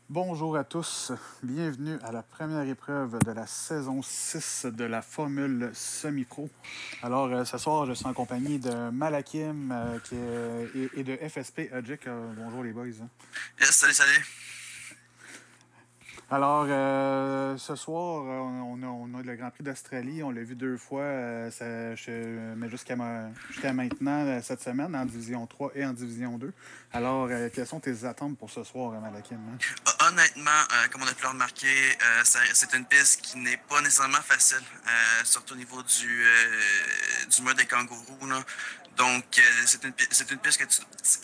Bonjour à tous, bienvenue à la première épreuve de la saison 6 de la Formule Semi-Pro. Alors, ce soir, je suis en compagnie de Malakim et de FSP Adjic. Bonjour les boys. Yes, salut. Alors, ce soir, on a le Grand Prix d'Australie. On l'a vu 2 fois, mais jusqu'à maintenant, cette semaine, en Division 3 et en Division 2. Alors, quelles sont tes attentes pour ce soir, Malakim? Hein? Honnêtement, comme on a pu le remarquer, c'est une piste qui n'est pas nécessairement facile, surtout au niveau du mur des kangourous. Là. Donc, c'est une piste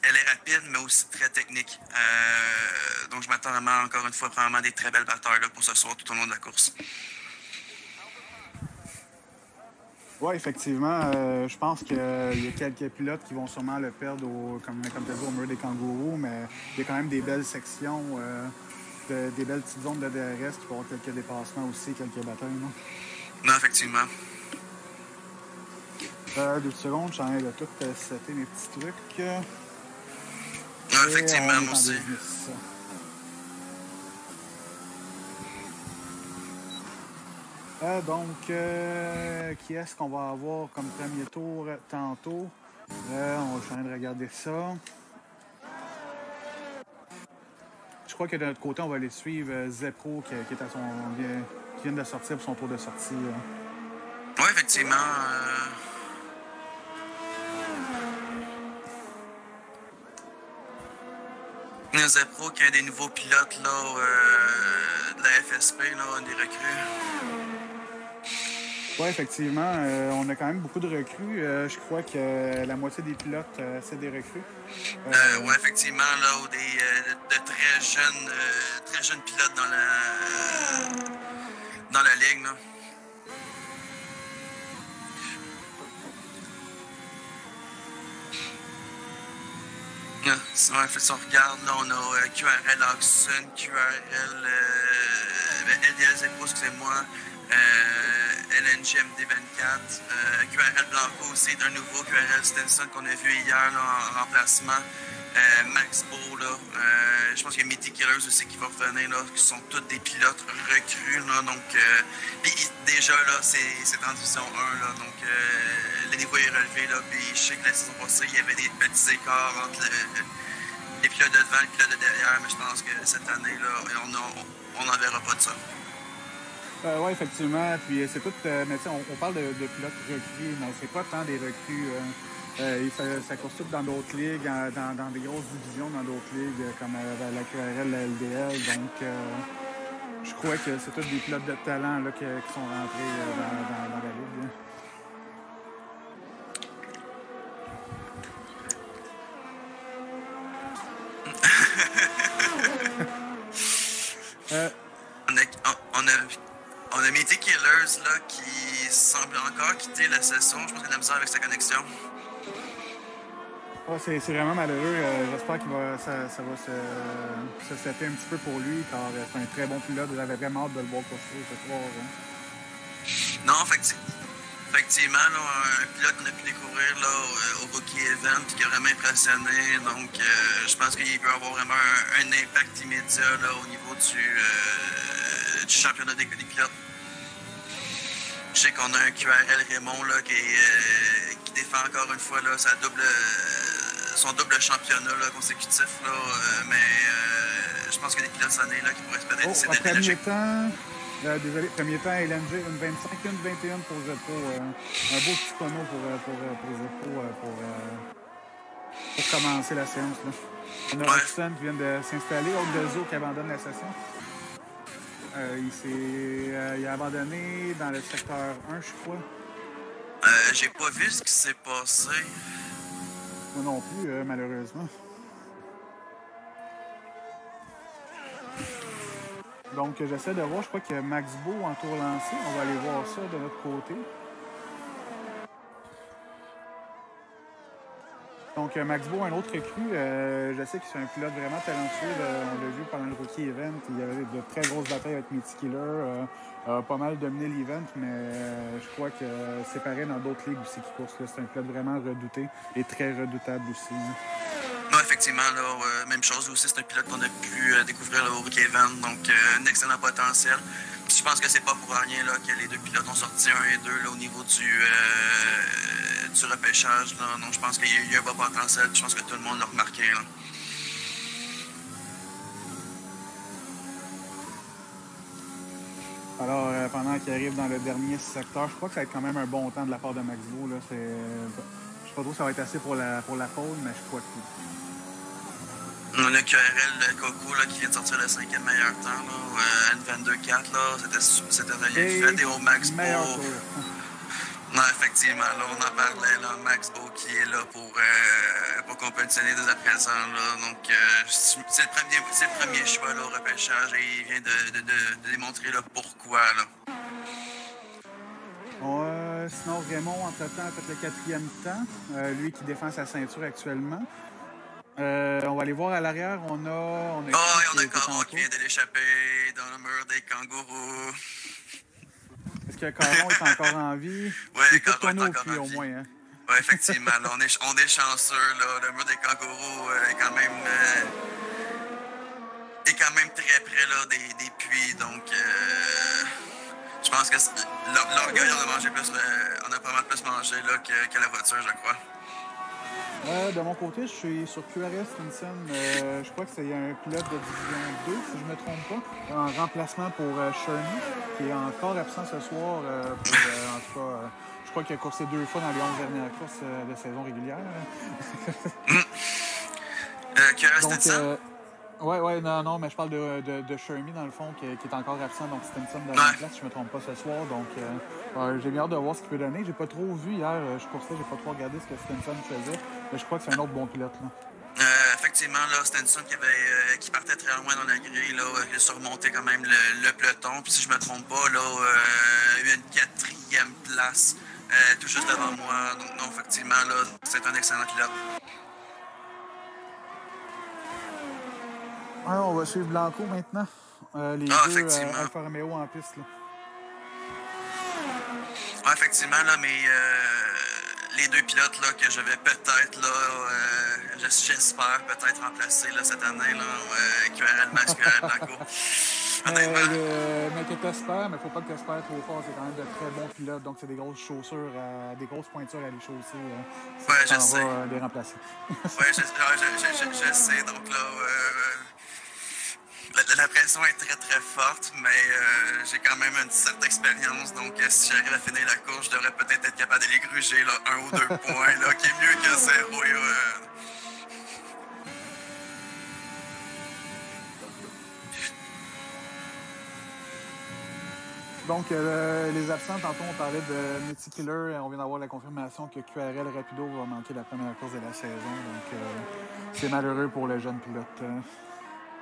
elle est rapide, mais aussi très technique. Donc, je m'attends vraiment, encore une fois, probablement des très belles batailles là, pour ce soir tout au long de la course. Oui, effectivement. Je pense qu'il y a quelques pilotes qui vont sûrement le perdre, comme tu as dit, au mur des kangourous, mais il y a quand même des belles sections, des belles petites zones de DRS qui vont avoir quelques dépassements aussi, quelques batailles. Non, Non, effectivement. 2 secondes, je suis en train de tout setter mes petits trucs. Non, Et effectivement, on est moi en aussi. business. Donc, qui est-ce qu'on va avoir comme premier tour tantôt? Je suis en train de regarder ça. Je crois que de notre côté, on va aller suivre Zepro qui est à qui vient de sortir pour son tour de sortie. Oui, effectivement. Zepro, qui est un des nouveaux pilotes là, de la FSP, là, un des recrues. Oui, effectivement. On a quand même beaucoup de recrues. Je crois que la moitié des pilotes, c'est des recrues. Oui, effectivement, là, ou de très jeunes pilotes dans la ligue. Là. Si on regarde, là, on a QRL Oxen, QRL LDL Zepro, excusez-moi, LNG MD24, QRL Blanco aussi, un nouveau QRL Stenson qu'on a vu hier là, en remplacement. Max Beau, là, je pense qu'il y a Mitty Killers aussi qui va revenir, là, qui sont tous des pilotes recrues. Là, donc, déjà, là, c'est en division 1. Là, donc, le niveau est relevé. Là, puis je sais que la saison passée, il y avait des petits écarts entre les pilotes de devant et les pilotes de derrière, mais je pense que cette année, là, on n'en verra pas de ça. Oui, effectivement. Puis c'est tout. Mais tu sais, on parle de pilotes recrues, mais c'est pas tant des recrues. Ça court tout dans d'autres ligues, dans des grosses divisions, dans d'autres ligues, comme la QRL, la LDL. Donc, je crois que c'est tous des pilotes de talent là, qui sont rentrés dans la ligue. On a Mitty Killers là, qui semble encore quitter la session. Je pense qu'il a de la misère avec sa connexion. Oh, c'est vraiment malheureux. J'espère ça va se setter un petit peu pour lui, car c'est un très bon pilote. J'avais vraiment hâte de le voir construire ce soir. Hein. Non, effectivement, là, un pilote qu'on a pu découvrir là, au Rookie Event qui a vraiment impressionné. Donc, je pense qu'il peut avoir vraiment un impact immédiat là, au niveau du championnat des pilotes. Je sais qu'on a un QRL Raymond là, qui défend encore une fois là, son double championnat là, consécutif. Là, mais je pense qu'il y a des pilotes cette année là, qui pourraient peut-être essayer de déloger. Désolé, premier temps, LNG, une 25, une 21 pour Zeppo. Un beau petit panneau pour Zeppo pour commencer la séance. Là. On a Roxton qui vient de s'installer, Ogdezo qui abandonne la session. Il a abandonné dans le secteur 1, je crois. J'ai pas vu ce qui s'est passé. Moi non plus, malheureusement. Donc, j'essaie de voir, je crois qu'il y a Max Beau en tour lancé. On va aller voir ça de notre côté. Donc, Max Beau, un autre recrue. Je sais que c'est un pilote vraiment talentueux. On l'a vu pendant le Rookie Event. Il y avait de très grosses batailles avec Mitty Killer. A pas mal dominé l'event, mais je crois que c'est pareil dans d'autres ligues aussi qui courent. C'est un pilote vraiment redouté et très redoutable aussi. Hein. Non, effectivement, là, même chose aussi, c'est un pilote qu'on a pu découvrir là, au Rookie Event, donc un excellent potentiel. Puis je pense que c'est pas pour rien là, que les deux pilotes ont sorti 1 et 2 là, au niveau du repêchage. Là. Donc je pense qu'il y a un bon potentiel, je pense que tout le monde l'a remarqué. Là. Alors, pendant qu'il arrive dans le dernier secteur, je crois que ça va être quand même un bon temps de la part de Max Beau. Là. Je sais pas trop si ça va être assez pour la pole, mais je crois que oui. On a QRL Coco là, qui vient de sortir le 5e meilleur temps, là, N22.4, c'était rien fait, et au Max Beau. Non, effectivement, là, on en parlait, là, Max Beau qui est là pour compétitionner dès à présent. Là, donc, c'est le premier choix là, au repêchage et il vient de démontrer là, pourquoi. Là. Sinon, Raymond, entre-temps, a fait le 4e temps, lui qui défend sa ceinture actuellement. On va aller voir à l'arrière, on a Caron qui vient de l'échapper dans le mur des kangourous. Est-ce que Caron est encore en vie? Oui, Caron est encore en vie. Au moins, hein? Oui, effectivement. Là, on est chanceux. Là. Le mur des kangourous est quand même très près là, des puits. Donc, je pense que l'orgueil, on a pas mal plus mangé là, que la voiture, je crois. De mon côté, je suis sur QRS Stinson. Je crois que c'est un pilote de division 2, si je ne me trompe pas, en remplacement pour Sherman, qui est encore absent ce soir. En tout cas, je crois qu'il a coursé 2 fois dans les 11 dernières courses de saison régulière. QRS Stinson? Oui, non, mais je parle de Shermy, dans le fond, qui est encore absent. Donc, Stinson de la place, si je ne me trompe pas, ce soir. Donc, j'ai bien hâte de voir ce qu'il peut donner. J'ai pas trop vu hier. Je coursais, j'ai pas trop regardé ce que Stinson faisait. Mais je crois que c'est un autre bon pilote, là. Effectivement, là, Stinson qui partait très loin dans la grille, là, il a surmonté quand même le peloton. Puis si je me trompe pas, là, il y a une 4e place tout juste devant moi. Donc, non, effectivement, là, c'est un excellent pilote. On va suivre Blanco maintenant. Les deux Alfa Romeo en piste. Là. Effectivement, là, mais les deux pilotes là, que je vais peut-être, j'espère peut-être remplacer là, cette année, là, QRL Max, QRL Blanco. Mais que t'espères, mais faut pas que t'espères trop fort. C'est quand même de très bons pilotes, donc c'est des grosses chaussures, des grosses pointures à les chausser. Je sais. On va les remplacer. Je sais. Donc là, la pression est très très forte, mais j'ai quand même une certaine expérience. Donc si j'arrive à finir la course, je devrais peut-être être capable de les gruger là, 1 ou 2 points, là, qui est mieux que 0. Donc, les absents, tantôt, on parlait de Mitty Killer. On vient d'avoir la confirmation que QRL Rapido va manquer la première course de la saison. Donc, c'est malheureux pour le jeune pilote.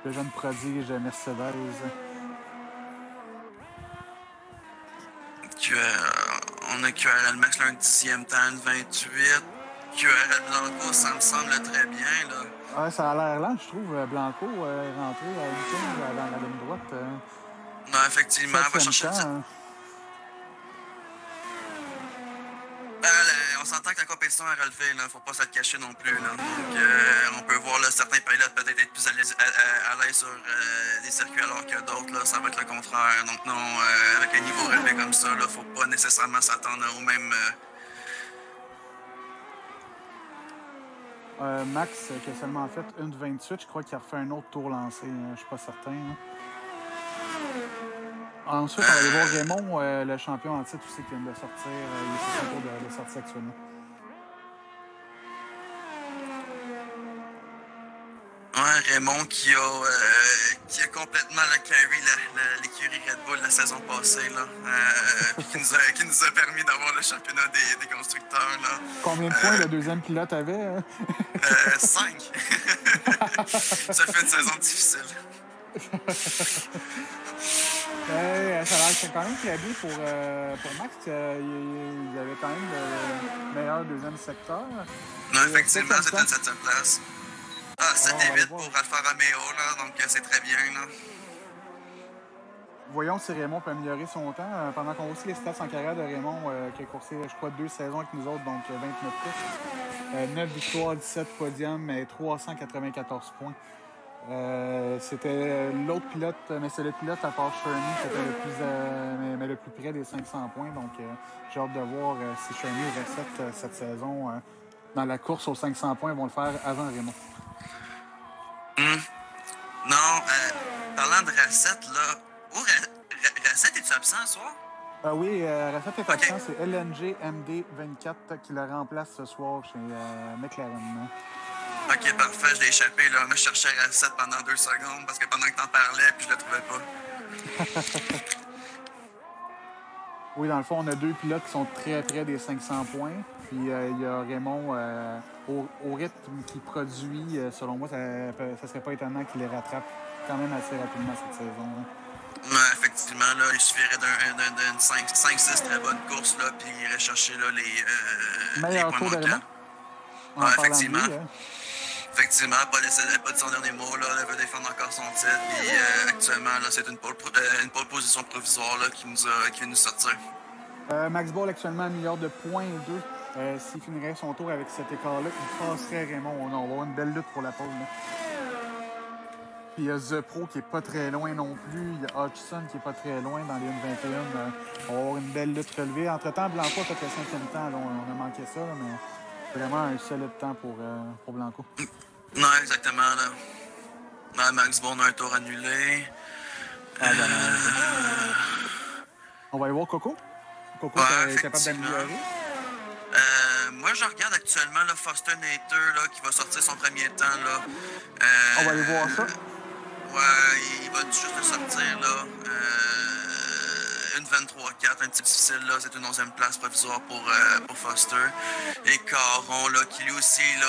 Le jeune prodige Mercedes. On a QRL Max, là, un 10e temps, une 28. QRL Blanco, ça me semble très bien. Là. Ouais, ça a l'air lent, je trouve. Blanco est rentré à une dans la ligne droite. Non, effectivement, on va chercher ça. On s'entend que la compétition est relevée, il ne faut pas se le cacher non plus. Là. Donc, on peut voir là, certains pilotes peut-être être plus à l'aise sur des circuits alors que d'autres, là, ça va être le contraire. Donc non, avec un niveau relevé comme ça, il ne faut pas nécessairement s'attendre au même... Max, qui a seulement fait une 28, je crois qu'il a refait un autre tour lancé, je ne suis pas certain. Hein. Ensuite, on va aller voir Raymond, le champion en titre aussi, qui vient de sortir. Il est sur son tour de sortie actuellement. Ouais, Raymond qui a complètement carry l'écurie Red Bull la saison passée, là, puis qui nous a permis d'avoir le championnat des constructeurs. Là. Combien de points le deuxième pilote avait? Hein? 5. Ça fait une saison difficile. Ça a l'air quand même très bien pour Max. Il avait quand même le meilleur deuxième secteur. Non, effectivement, c'était une 7e place. 7 et 8 pour Alfa Romeo, là, donc c'est très bien. Là. Voyons si Raymond peut améliorer son temps. Pendant qu'on voit aussi les stats en carrière de Raymond, qui a coursé, je crois, 2 saisons avec nous autres, donc 29 courses. 9 victoires, 17 podiums et 394 points. C'était l'autre pilote, mais c'est le pilote à part Shermy qui était le plus, mais le plus près des 500 points. Donc, j'ai hâte de voir si Shermy recette cette saison dans la course aux 500 points. Ils vont le faire avant Raymond. Non, parlant de recette, là, recette, es-tu absent ce soir? Oui, Recette est absent. C'est LNG MD24 qui le remplace ce soir chez McLaren. Ok, parfait, je l'ai échappé. Là. Moi, je cherchais Recette pendant 2 secondes parce que pendant que t'en parlais, puis je le trouvais pas. Oui, dans le fond, on a 2 pilotes qui sont très près des 500 points. Puis il y a Raymond, au rythme qu'il produit, selon moi, ça serait pas étonnant qu'il les rattrape quand même assez rapidement cette saison. Ouais, effectivement, là, il suffirait d'une 5-6 très bonne course, là, puis il irait chercher là, les points manquants. Ouais, effectivement. Lui, Effectivement, pas de son dernier mot, là, il veut défendre encore son titre. Puis actuellement, là, c'est une pole position provisoire là, qui vient nous sortir. Max Ball actuellement améliore de 0.2. S'il finirait son tour avec cet écart-là, il passerait Raymond. On va avoir une belle lutte pour la pole. Là. Puis il y a The Pro qui est pas très loin non plus. Il y a Hodgson qui est pas très loin dans les 1.21. On va avoir une belle lutte relevée. Entre-temps, Blanco a fait le 5e temps. Là, on a manqué ça, là, mais vraiment un solide temps pour Blanco. Non, exactement. Là. Non, Max Ball a un tour annulé. On va aller voir Coco. Coco est capable d'améliorer. Moi, je regarde actuellement là, Foster Nater là, qui va sortir son premier temps. Là. On va aller voir ça. Ouais, il va juste le sortir. Là. Une 23-4, un petit difficile. Là. C'est une 11e place provisoire pour Foster. Et Caron, là, qui lui aussi, là,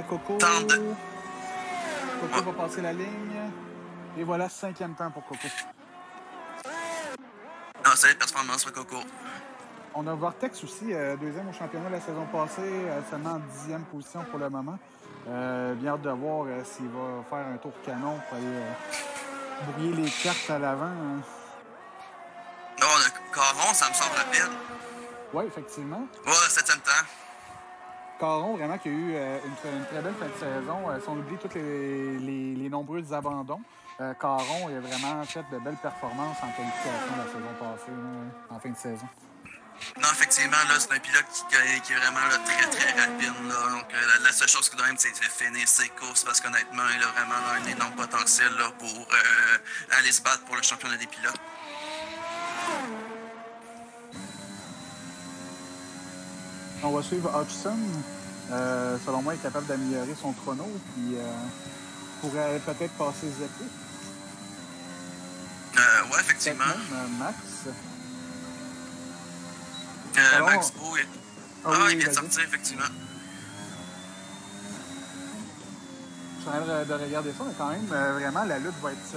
Coco tente de... Coco va passer la ligne. Et voilà, 5e temps pour Coco. Non, c'est la performance pour Coco. On a Vortex aussi, 2e au championnat la saison passée, seulement en 10e position pour le moment. Bien hâte de voir s'il va faire un tour canon pour aller brouiller les cartes à l'avant. Hein. Non, Caron, ça me semble rapide. Oui, effectivement. Ouais, 7e temps. Caron, vraiment, qui a eu une très belle fin de saison. Si on oublie tous les nombreux abandons, Caron a vraiment fait de belles performances en qualification la saison passée, en fin de saison. Non, effectivement, là, c'est un pilote qui est vraiment là, très, très rapide. Là. Donc, la seule chose qu'il doit même, c'est de finir ses courses parce qu'honnêtement, il a vraiment là, un énorme potentiel là, pour aller se battre pour le championnat des pilotes. On va suivre Hodgson. Selon moi, il est capable d'améliorer son chrono puis pourrait peut-être passer Zeppo. Ouais, effectivement. Même, Max. Alors, Max Beau, il vient de sortir, effectivement. Je suis en train de regarder ça, mais quand même, vraiment, la lutte va être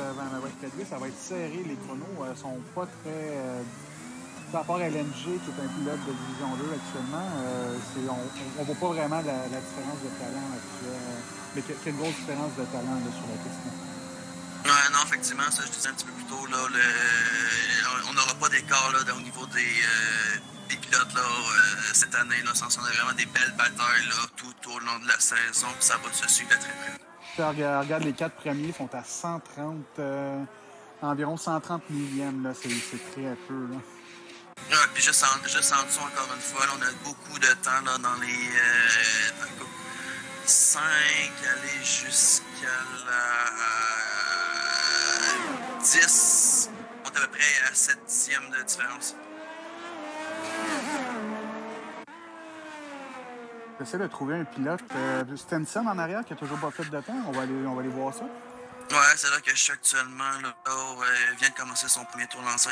réduite, ça va être serré. Les chronos sont pas très... à part LNG, qui est un pilote de Division 2 actuellement, on voit pas vraiment la différence de talent actuelle, mais qu'il y a une grosse différence de talent là, sur la piste. Ouais, non, effectivement, ça je disais un petit peu plus tôt, là, on n'aura pas d'écart là, au niveau des pilotes là, cette année. Là, on a vraiment des belles batailles là, tout au long de la saison, puis ça va se suivre de très près. Regarde, les 4 premiers sont à 130, environ 130 millièmes, là, c'est très peu. Là. Ouais, puis juste en dessous, encore une fois, là, on a beaucoup de temps là, dans les 5, aller jusqu'à la 10. On est à peu près à 7 dixièmes de différence. J'essaie de trouver un pilote. Stenson en arrière qui a toujours pas fait de temps. On va aller voir ça. Ouais, c'est là que je suis actuellement. Là, vient de commencer son premier tour lancé.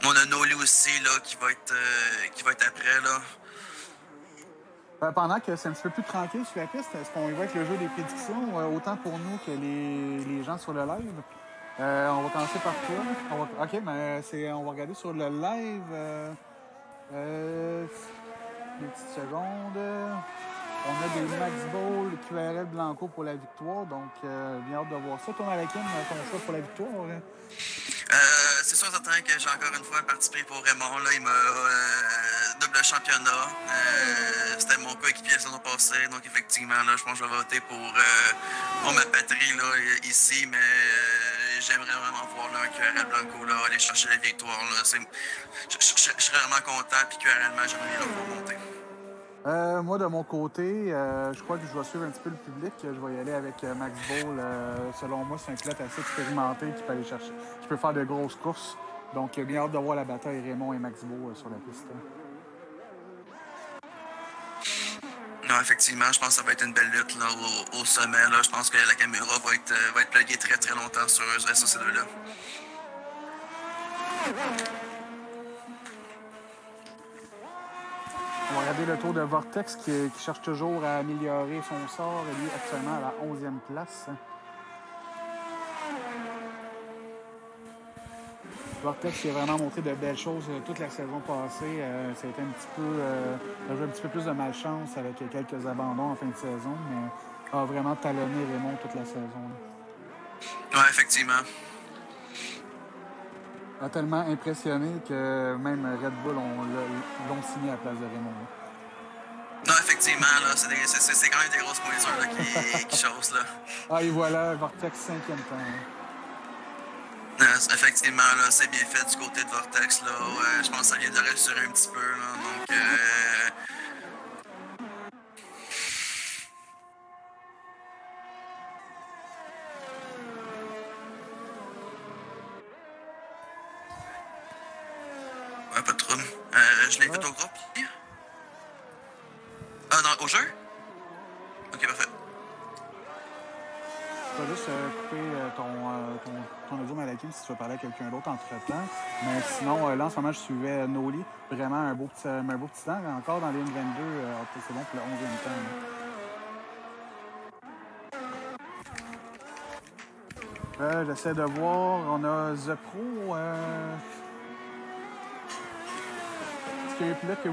On a Noli aussi là, qui va être après. Là. Pendant que c'est un petit peu plus tranquille sur la piste, est-ce qu'on y va avec le jeu des prédictions, autant pour nous que les gens sur le live? On va commencer par toi. OK, mais on va regarder sur le live. Des petites secondes. On a des Max Ball, QRL Blanco pour la victoire. Donc, bien hâte de voir ça. Toi, Malakim, ton choix pour la victoire? C'est sûr certain que j'ai encore une fois participé pour Raymond. Là, il m'a double championnat. C'était mon coéquipier la saison passée. Donc effectivement, là, je pense que je vais voter pour ma patrie là, ici. Mais j'aimerais vraiment voir là, un QRL Blanco là, aller chercher la victoire. Là. Je serais vraiment content. Puis QRL, j'aimerais bien le voir monter. Moi, de mon côté, je crois que je vais suivre un petit peu le public. Je vais y aller avec Max Ball. Selon moi, c'est un pilote assez expérimenté qui peut aller chercher, qui peut faire de grosses courses. Donc, j'ai bien hâte de voir la bataille Raymond et Max Ball sur la piste. Non, effectivement, je pense que ça va être une belle lutte là, au sommet. Là. Je pense que la caméra va être pluguée très très longtemps sur ces deux-là. On va regarder le tour de Vortex qui cherche toujours à améliorer son sort. Lui, actuellement à la 11e place. Vortex qui a vraiment montré de belles choses toute la saison passée. Ça a été a eu un petit peu plus de malchance avec quelques abandons en fin de saison, mais a vraiment talonné Raymond toute la saison. Oui, effectivement. A tellement impressionné que même Red Bull l'ont signé à la place de Raymond. Non, effectivement, là, c'est quand même des grosses pointures là, qui chaussent. Là. Ah, et voilà, Vortex 5e temps. Effectivement, là, c'est bien fait du côté de Vortex. Là. Je pense que ça vient de rassurer un petit peu. Là, donc, ouais, pas de trouble. Je l'ai fait au groupe. Ah, non, au jeu? Ok, parfait. Je vais juste couper ton audio Malakim si tu veux parler à quelqu'un d'autre entre-temps. Mais sinon, là, en ce moment, je suivais Noli. Vraiment un beau petit temps. Encore dans les 22, c'est bon pour le 11e temps. J'essaie de voir. On a The Pro. Est-ce qu'il y a un pilote que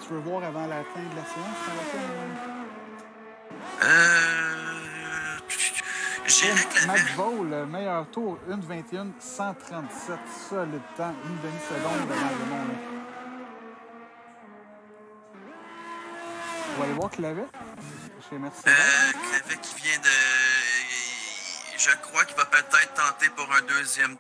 tu veux voir avant la fin de la séance? Max Ball, le meilleur tour, 1:21:137. Solide temps, une demi-seconde devant le monde. On va aller voir Clavet chez Mercedes. Clavet qui vient de... Je crois qu'il va peut-être tenter pour un deuxième.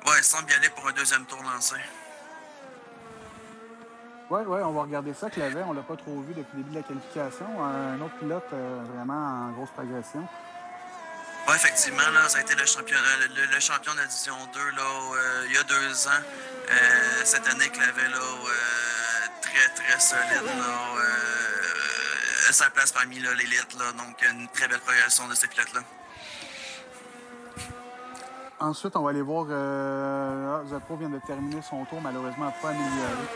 Ouais, il semble y aller pour un deuxième tour lancé. Oui, on va regarder ça. Clavet, on ne l'a pas trop vu depuis le début de la qualification. Un autre pilote vraiment en grosse progression. Oui, effectivement, là, ça a été le champion de la Division 2 là, il y a 2 ans. Cette année, Clavet, là, très, très solide. Là, sa place parmi l'élite. Donc, une très belle progression de ces pilotes-là. Ensuite, on va aller voir... The Pro vient de terminer son tour, malheureusement pas amélioré.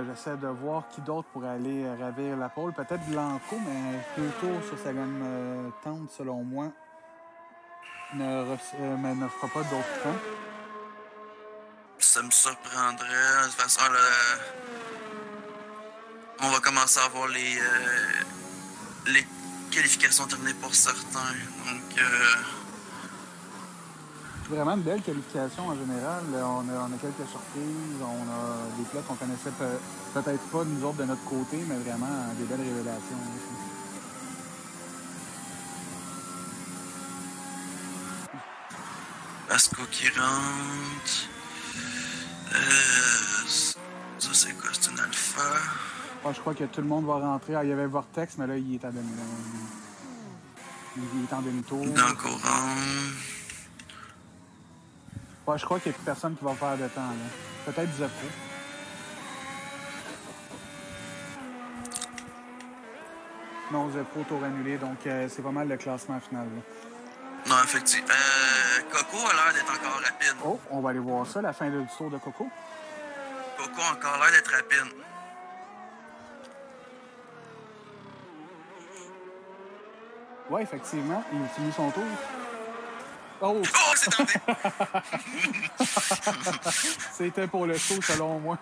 J'essaie de voir qui d'autre pourrait aller ravir la pole. Peut-être Blanco, mais plutôt sur sa gamme tente, selon moi, mais ne fera pas d'autres temps. Ça me surprendrait. De toute façon, là, on va commencer à voir les qualifications terminées pour certains. Donc... Vraiment une belle qualification en général. On a quelques surprises. On a des pilotes qu'on connaissait peut-être pas nous autres de notre côté, mais vraiment des belles révélations. Pasco qui rentre. Ça, c'est quoi? C'est un alpha. Je crois que tout le monde va rentrer. Il y avait Vortex, mais là, il est à demi. Il est en demi-tour. Dans courant. Je crois qu'il n'y a plus personne qui va faire de temps. Peut-être The Pro. Non, The Pro, tour annulé. Donc, c'est pas mal le classement final. Là. Non, effectivement. Coco a l'air d'être encore rapide. Oh, on va aller voir ça, la fin du tour de Coco. Coco a encore l'air d'être rapide. Oui, effectivement. Il finit son tour. Oh! C'est tombé! C'était pour le show, selon moi.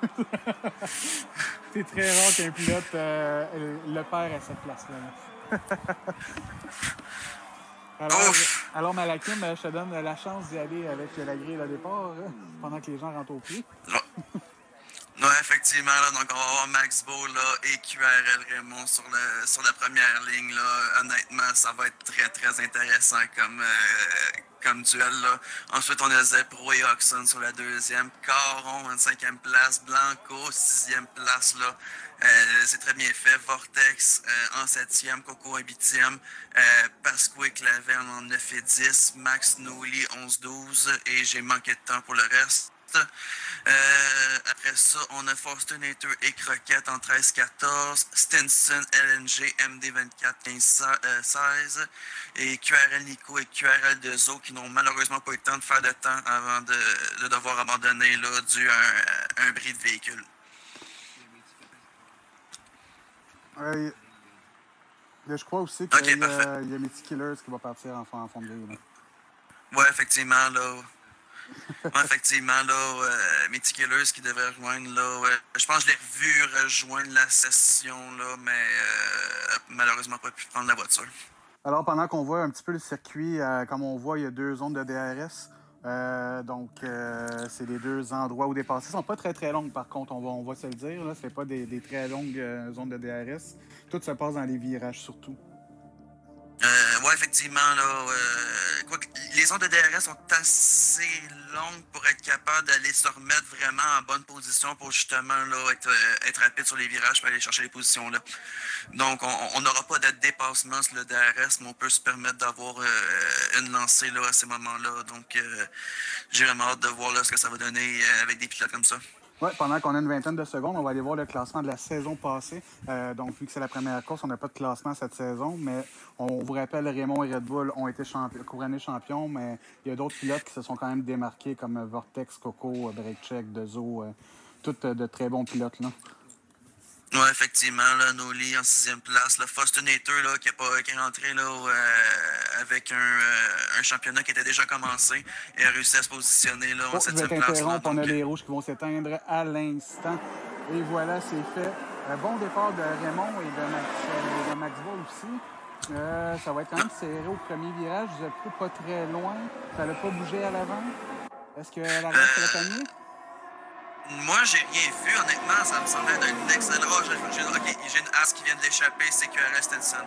C'est très rare qu'un pilote le perd à cette place-là. Ouf! Alors Malakim, je te donne la chance d'y aller avec la grille de départ pendant que les gens rentrent au pied. Ouais, effectivement. Là, donc, on va avoir Max Beau là, et QRL Raymond sur la première ligne. Là. Honnêtement, ça va être très, très intéressant comme duel. Là. Ensuite, on a Zepro et Oxon sur la deuxième. Caron en 5e place. Blanco, 6e place. Là. C'est très bien fait. Vortex en 7e. Coco en 8e. Pasco et Clavel en 9 et 10. Max Nouli 11-12. Et j'ai manqué de temps pour le reste. Après ça, on a Foster Nater et Croquette en 13-14, Stinson, LNG, MD24, 15-16 et QRL Nico et QRL Dezo qui n'ont malheureusement pas eu le temps de faire de temps avant de devoir abandonner là, dû à un bris de véhicule. Je crois aussi qu'il y a Mitty Killers qui va partir en fond de grille. Ouais, effectivement, là. Ouais, effectivement, là, Mitty Killers qui devrait rejoindre, là, je pense que je l'ai revu rejoindre la session, là, mais malheureusement pas pu prendre la voiture. Alors, pendant qu'on voit un petit peu le circuit, comme on voit, il y a 2 zones de DRS. Donc, c'est les 2 endroits où dépasser. Ils ne sont pas très, très longues, par contre, on va se le dire. Ce n'est pas des très longues zones de DRS. Tout se passe dans les virages, surtout. Ouais, effectivement, là, les zones de DRS sont assez longues pour être capable d'aller se remettre vraiment en bonne position pour justement là, être rapide sur les virages pour aller chercher les positions là. Donc, on n'aura pas de dépassement sur le DRS, mais on peut se permettre d'avoir une lancée là, à ces moments-là. Donc, j'ai vraiment hâte de voir là, ce que ça va donner avec des pilotes comme ça. Oui, pendant qu'on a une vingtaine de secondes, on va aller voir le classement de la saison passée. Donc, vu que c'est la première course, on n'a pas de classement cette saison, mais on vous rappelle, Raymond et Red Bull ont été couronnés champions, mais il y a d'autres pilotes qui se sont quand même démarqués, comme Vortex, Coco, Breakcheck, Dezo, tous de très bons pilotes, là. Oui, effectivement, là, Noli en 6e place. Le Foster Nater, là, qui est rentré là, avec un championnat qui était déjà commencé et a réussi à se positionner là, en 7e place. Là, donc... On a les rouges qui vont s'éteindre à l'instant. Et voilà, c'est fait. Bon départ de Raymond et de Max Ball aussi. Ça va être quand même serré au premier virage. Vous êtes pas très loin. Ça n'a pas bougé à l'avant. Est-ce que la reste l'a pogné? Moi, j'ai rien vu. Honnêtement, ça me semblait être un excellent. Oh, j'ai une as qui vient de l'échapper, c'est QRL Stinson.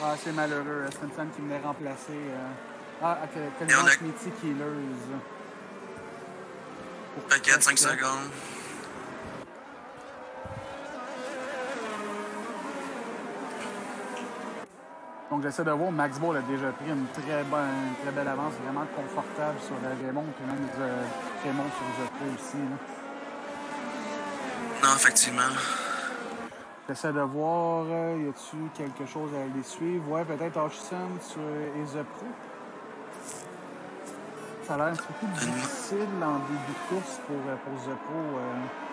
Ah, c'est malheureux. Stinson qui venait remplacer. Mitty Killers. Pour 4-5 secondes. Donc, j'essaie de voir. Max Ball a déjà pris une très belle avance, vraiment confortable sur Raymond, puis même Raymond sur Zepro aussi. Là. Non, effectivement. J'essaie de voir, y a-t-il quelque chose à les suivre? Ouais, peut-être Hutchison sur Zepro. Ça a l'air un petit peu plus difficile en début de course pour Zepro.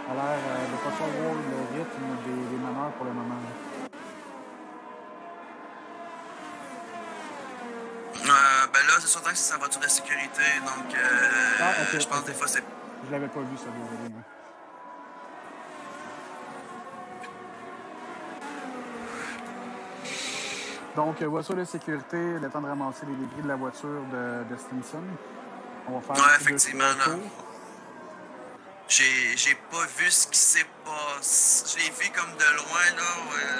A l'air de ne pas savoir le rythme des manœuvres pour le moment. Ben là, c'est certain que c'est sa voiture de sécurité, donc okay, je pense que des fois c'est... Je l'avais pas vu, ça, désolé. Hein. Donc, voiture de sécurité, le temps de ramasser les débris de la voiture de Stinson. On va faire effectivement, là. J'ai pas vu ce qui s'est passé. Je l'ai vu comme de loin, là.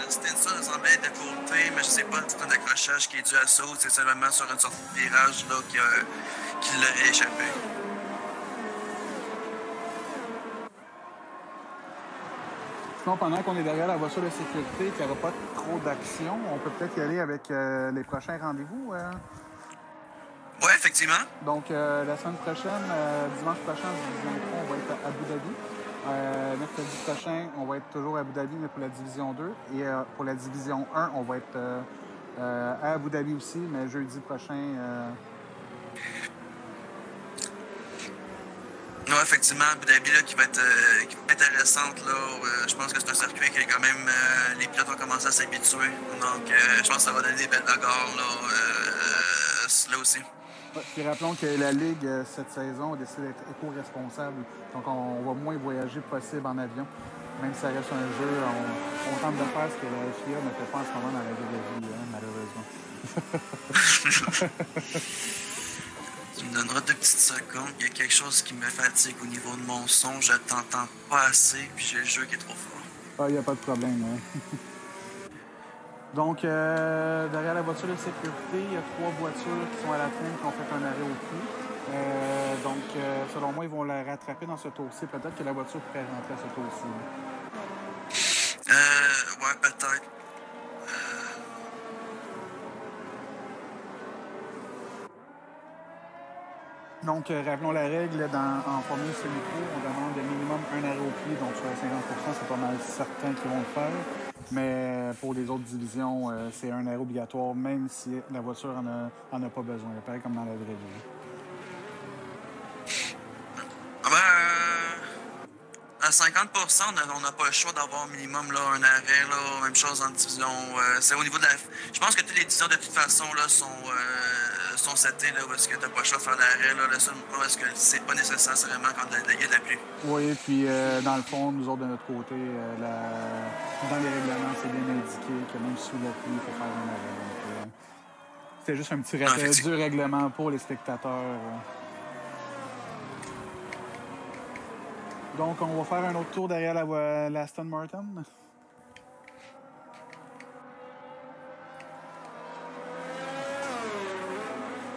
Stinson semblait être de côté, mais je sais pas si c'est un accrochage qui est dû à ça ou c'est seulement sur une sorte de virage, là, qui l'aurait échappé. Sinon, pendant qu'on est derrière la voiture de sécurité, qu'il n'y aura pas trop d'action, on peut peut-être y aller avec les prochains rendez-vous. Oui, effectivement. Donc, la semaine prochaine, dimanche prochain, on va être à Abu Dhabi. Mercredi prochain, on va être toujours à Abu Dhabi, mais pour la division 2. Et pour la division 1, on va être à Abu Dhabi aussi, mais jeudi prochain... Oui, effectivement, Abu Dhabi là, qui va être intéressante. Là, je pense que c'est un circuit qui est quand même... les pilotes vont commencer à s'habituer. Donc, je pense que ça va donner des belles bagarres là aussi. Ouais, puis rappelons que la Ligue, cette saison, a décidé d'être éco-responsable. Donc, on va moins voyager possible en avion. Même si ça reste un jeu, on tente de faire ce que la FIA ne fait pas en ce moment dans la vraie vie, hein, malheureusement. Tu me donneras 2 petites secondes. Il y a quelque chose qui me fatigue au niveau de mon son. Je t'entends pas assez, puis j'ai le jeu qui est trop fort. Ah, il n'y a pas de problème. Hein. Donc, derrière la voiture de sécurité, il y a 3 voitures qui sont à la traîne qui ont fait un arrêt au puits. Donc, selon moi, ils vont la rattraper dans ce tour-ci. Peut-être que la voiture pourrait rentrer à ce tour-ci. Ouais, peut-être. Donc, rappelons la règle, en Formule semi-pro, on demande minimum un arrêt au pied, donc sur les 50%, c'est pas mal certain qu'ils vont le faire. Mais pour les autres divisions, c'est un arrêt obligatoire, même si la voiture en a pas besoin. Pareil comme dans la vraie vie. À 50%, on n'a pas le choix d'avoir minimum là, un arrêt. Là, même chose en division. C'est au niveau de la. Je pense que toutes les divisions, de toute façon, là, sont setées, là, parce que tu n'as pas le choix de faire l'arrêt. Le seul moment où c'est pas nécessaire, c'est vraiment quand il y a de la pluie. Oui, puis dans le fond, nous autres, de notre côté, dans les règlements, c'est bien indiqué que même sous la pluie, il faut faire un arrêt. Donc, c'était juste un petit rappel du règlement pour les spectateurs. Donc, on va faire un autre tour derrière la Aston Martin.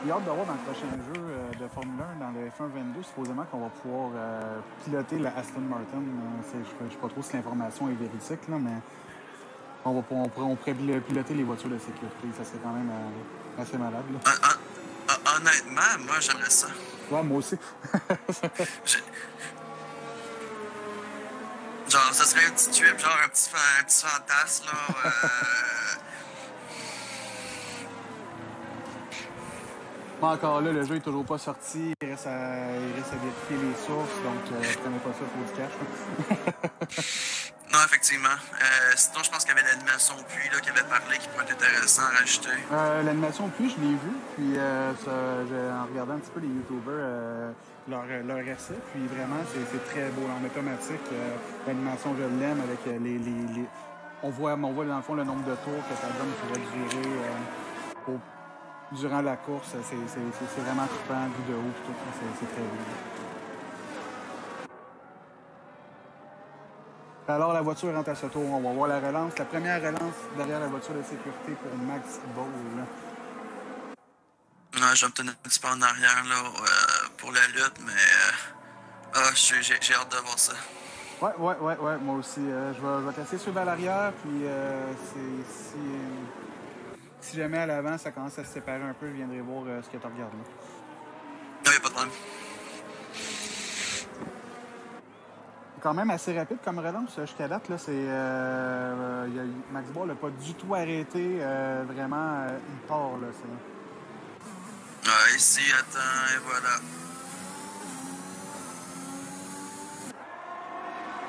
J'ai hâte de voir dans le prochain jeu de Formule 1, dans le F1 22, supposément qu'on va pouvoir piloter la Aston Martin. Je ne sais pas trop si l'information est véridique, là, mais on pourrait piloter les voitures de sécurité. Ça serait quand même assez malade. Là. Honnêtement, moi, j'aimerais ça. Ouais, moi aussi. Genre, ça serait un petit trip, genre un petit fantasme, là. Bon, encore là, le jeu est toujours pas sorti. Il reste à vérifier les sources, donc je connais pas ça, il faut du cash. Non, effectivement. Sinon, je pense qu'il y avait l'animation au puits là, qui avait parlé, qui pourrait être intéressant à rajouter. L'animation au puits, je l'ai vu, puis en regardant un petit peu les YouTubers, leur essai, puis vraiment, c'est très beau. En automatique, l'animation, je l'aime avec les... On voit dans le fond le nombre de tours que ça donne pour être géré durant la course. C'est vraiment trippant, vu de haut, tout, c'est très beau. Alors, la voiture rentre à ce tour. On va voir la relance. La première relance derrière la voiture de sécurité pour Max Bowles. Ouais, je vais me tenir un petit peu en arrière là, pour la lutte, mais j'ai hâte de voir ça. Ouais, moi aussi. Je vais te laisser suivre à l'arrière, puis si jamais à l'avant, ça commence à se séparer un peu, je viendrai voir ce que tu regardes là. Non, il n'y a pas de problème. Quand même assez rapide comme relance jusqu'à date. Là, Max Ball n'a pas du tout arrêté. Vraiment, il part. Là, Ouais, ici, attends, et voilà.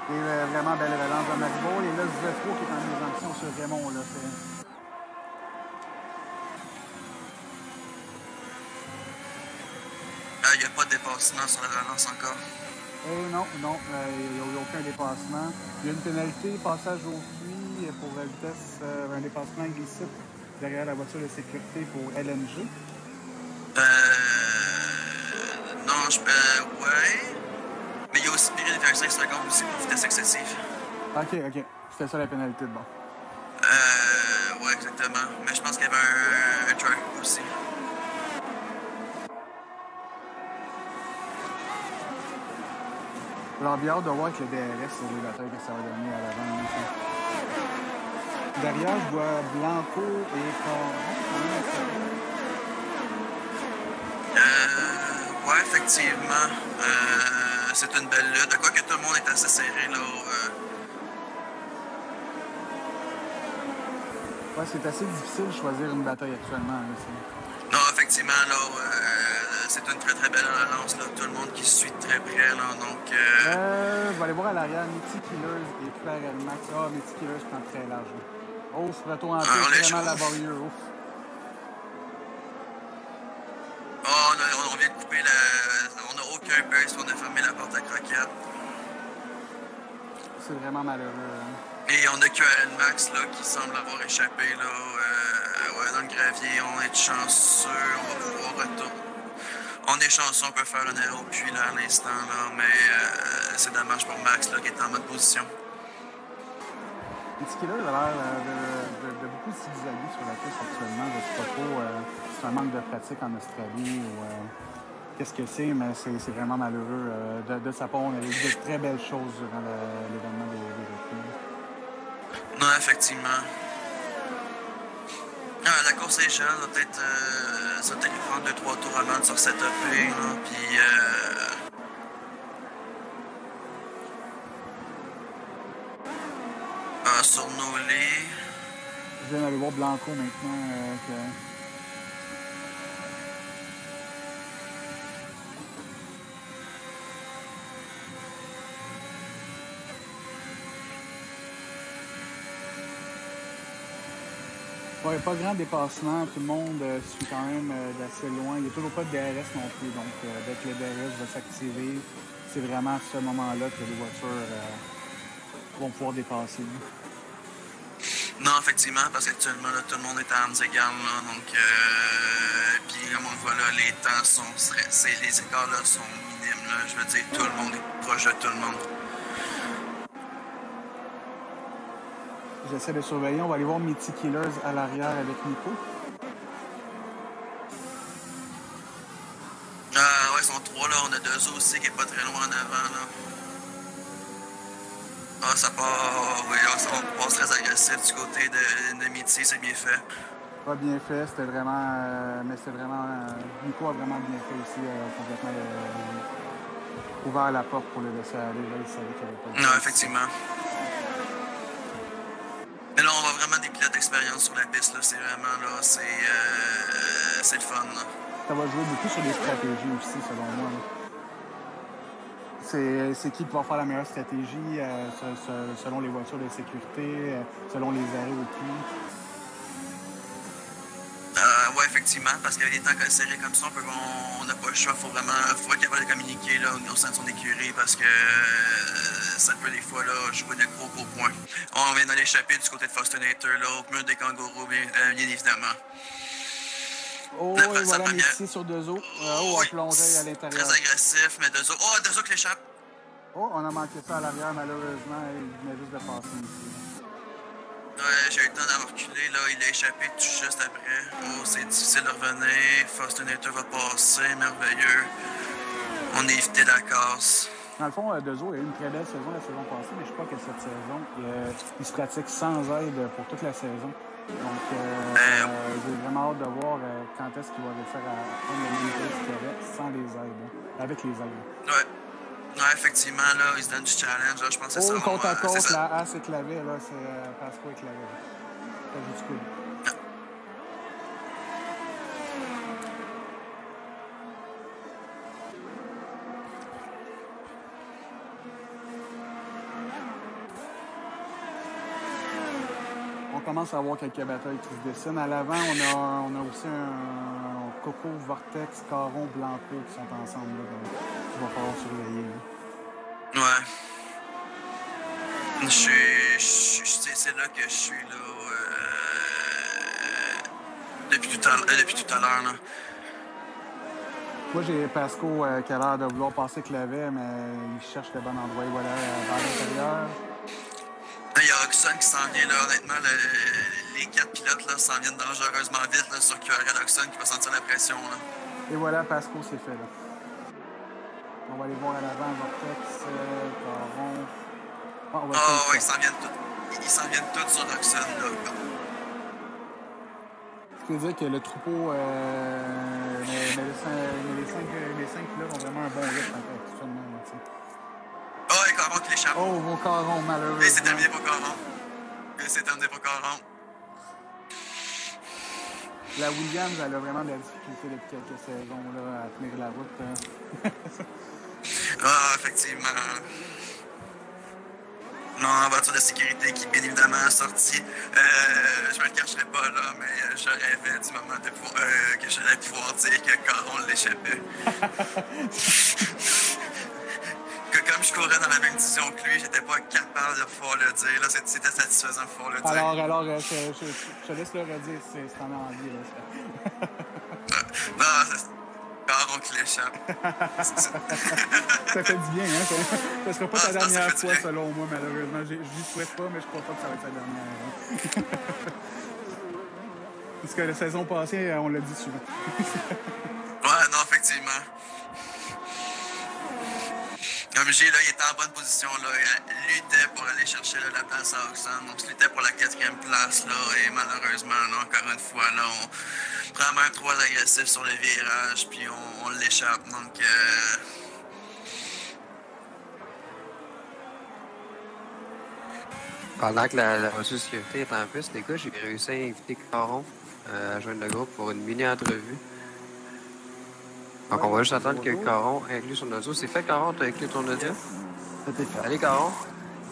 Et vraiment belle relance de Max Ball. Et là, Zvetro qui est en mise en action sur Raymond. Là, Il n'y a pas de dépassement sur la relance encore. Non, il n'y a aucun dépassement. Il y a une pénalité, passage au puits pour vitesse, un dépassement illicite derrière la voiture de sécurité pour LNG. Non, ouais. Mais il y a aussi pire d'être un 5 secondes aussi pour vitesse excessive. OK. C'était ça la pénalité de bon. Ouais, exactement. Mais je pense qu'il y avait un truck aussi. Alors, bien hâte de voir avec le DRS sur les batailles que ça va donner à l'avant. Derrière, je vois Blanco et Caron. Ouais, effectivement. C'est une belle lutte. À quoi que tout le monde est assez serré, là. Ouais, c'est assez difficile de choisir une bataille actuellement. Là, non, effectivement, là, c'est une très très belle relance, là. Tout le monde qui suit très près, là. Donc. Je vais aller voir à l'arrière. Mitty Killers et Claire Max. Mitty Killers prend très large. Oh, ce retour en tête, vraiment laborieux. Ouf. Oh, on vient de couper la. On n'a aucun buzz, on a fermé la porte à croquette. c'est vraiment malheureux. Hein. Et on a QRL Max là, qui semble avoir échappé là, ouais, dans le gravier. On est chanceux, on va pouvoir retourner. On est chanceux, on peut faire un arrow puis là à l'instant, là, mais c'est dommage pour Max là, qui est en mode position. Mitty Killer a l'air de beaucoup zigzaguer sur la piste actuellement. Je ne sais pas trop si c'est un manque de pratique en Australie ou qu'est-ce que c'est, mais c'est vraiment malheureux. De sa part, on a vu de très belles choses durant l'événement des recrues. Non, effectivement. Ah, la course est jeune, ça va peut-être lui prendre 2-3 tours avant de se resetuper. Puis sur nos lits. Je viens d'aller voir Blanco maintenant. Ouais, pas grand dépassement, tout le monde suit quand même d'assez loin. Il n'y a toujours pas de DRS non plus, donc dès que le DRS va s'activer, c'est vraiment à ce moment-là que les voitures vont pouvoir dépasser. Non, effectivement, parce qu'actuellement, là, tout le monde est à armes égales, là, donc puis comme on le voit là, les temps sont les écarts là sont minimes, là, je veux dire, tout le monde est proche de tout le monde. J'essaie de surveiller. On va aller voir Mitty Killers à l'arrière avec Nico. Ouais, ils sont 3 là. On a 2 aussi qui est pas très loin en avant, là. Ah, ça part. Oui, ça passe très agressif du côté de Mitty, c'est bien fait. Pas bien fait, c'était vraiment. Mais c'est vraiment. Nico a vraiment bien fait aussi, complètement ouvert la porte pour le laisser aller. Là, il savait qu'il n'y avait pas de non, effectivement. Mais là, on voit vraiment des pilotes d'expérience sur la piste, là. C'est vraiment, là, c'est le fun, là. Ça va jouer beaucoup sur les stratégies aussi, selon moi. C'est qui va faire la meilleure stratégie selon les voitures de sécurité, selon les arrêts au puits. Ouais, effectivement, parce qu'avec des temps serrés comme ça, on n'a pas le choix. Faut être capable de communiquer là, au sein de son écurie parce que ça peut des fois là, jouer de gros points. On vient d'aller échapper du côté de Fostinator, là, au mur des kangourous, bien évidemment. Oh, et voilà, Mitty sur Dezo. Oui, a plongé à l'intérieur. Très agressif, mais Dezo. Oh, Dezo qui l'échappe. Oh, on a manqué ça à l'arrière, malheureusement. Il venait juste de passer ici. Ouais, j'ai eu le temps d'avoir reculé, là. Il a échappé tout juste après. Oh, c'est difficile de revenir. Fostinator va passer, merveilleux. On a évité la casse. Dans le fond, Dezo a eu une très belle saison la saison passée, mais je crois que cette saison, il se pratique sans aide pour toute la saison. Donc, j'ai vraiment hâte de voir quand est-ce qu'il va réussir à prendre le même risque qu'il avait sans les aides, avec les aides. Ouais. Ouais, effectivement, là, il se donne du challenge, là, je pense que c'est ça. Côte à côte, la As et Clavet, là, c'est Pasco et Clavet. Ça joue du coup. On commence à avoir quelques batailles qui se dessinent. À l'avant, on a aussi un Coco, Vortex, Caron, Blanco qui sont ensemble. Il va falloir surveiller. Là. Ouais. C'est là que je suis là depuis tout à l'heure. Là. Moi, j'ai Pasco qui a l'air de vouloir passer Clavet, mais il cherche le bon endroit. Voilà, vers l'intérieur. Il y a Oxon qui s'en vient là, honnêtement, les 4 pilotes là, s'en viennent dangereusement vite là, sur QRL Oxon qui va sentir la pression. Là. Et voilà, Pasco, c'est fait. Là. On va aller voir à l'avant, Vortex, Caron. Oh, ouais, ils s'en viennent tous sur Oxon. Là. Je peux dire que le troupeau, mais les 5 pilotes ont vraiment un bon rythme actuellement. Oh, et Caron qui l'échappe. Oh, mon Caron, malheureux. Et c'est terminé pour Caron. La Williams, elle a vraiment de la difficulté depuis quelques saisons là, à tenir la route. Ah, effectivement. Non, en voiture de sécurité qui, bien évidemment, a sorti. Je me le cacherai pas, là, mais je rêvais du moment que j'allais pouvoir dire que Caron l'échappait. comme je courais dans la même division que lui, j'étais pas capable de pouvoir le dire. Là, c'était satisfaisant de pouvoir le dire. Alors, je te laisse le redire, c'est en anglais. Là. Non, c'est Caron qui l'échappe. Ça fait du bien, hein? Ça sera pas ta dernière fois, selon moi, malheureusement. Je n'y souhaite pas, mais je crois pas que ça va être sa dernière. Hein? Parce que la saison passée, on l'a dit souvent. Ouais, non, effectivement. Comme j'ai là, il était en bonne position là, il luttait pour aller chercher là, la place à Oxford, donc il luttait pour la 4e place là, et malheureusement, là, encore une fois, là, on prend même 3 agressifs sur le virage, puis on l'échappe, donc Pendant que la reçue sécurité est en piste, les gars, j'ai réussi à inviter Caron à joindre le groupe pour une mini-entrevue. Donc, on va juste attendre que Caron inclue son audio. C'est fait, Caron? T'as inclus ton audio? Tout est fait. Allez, Caron.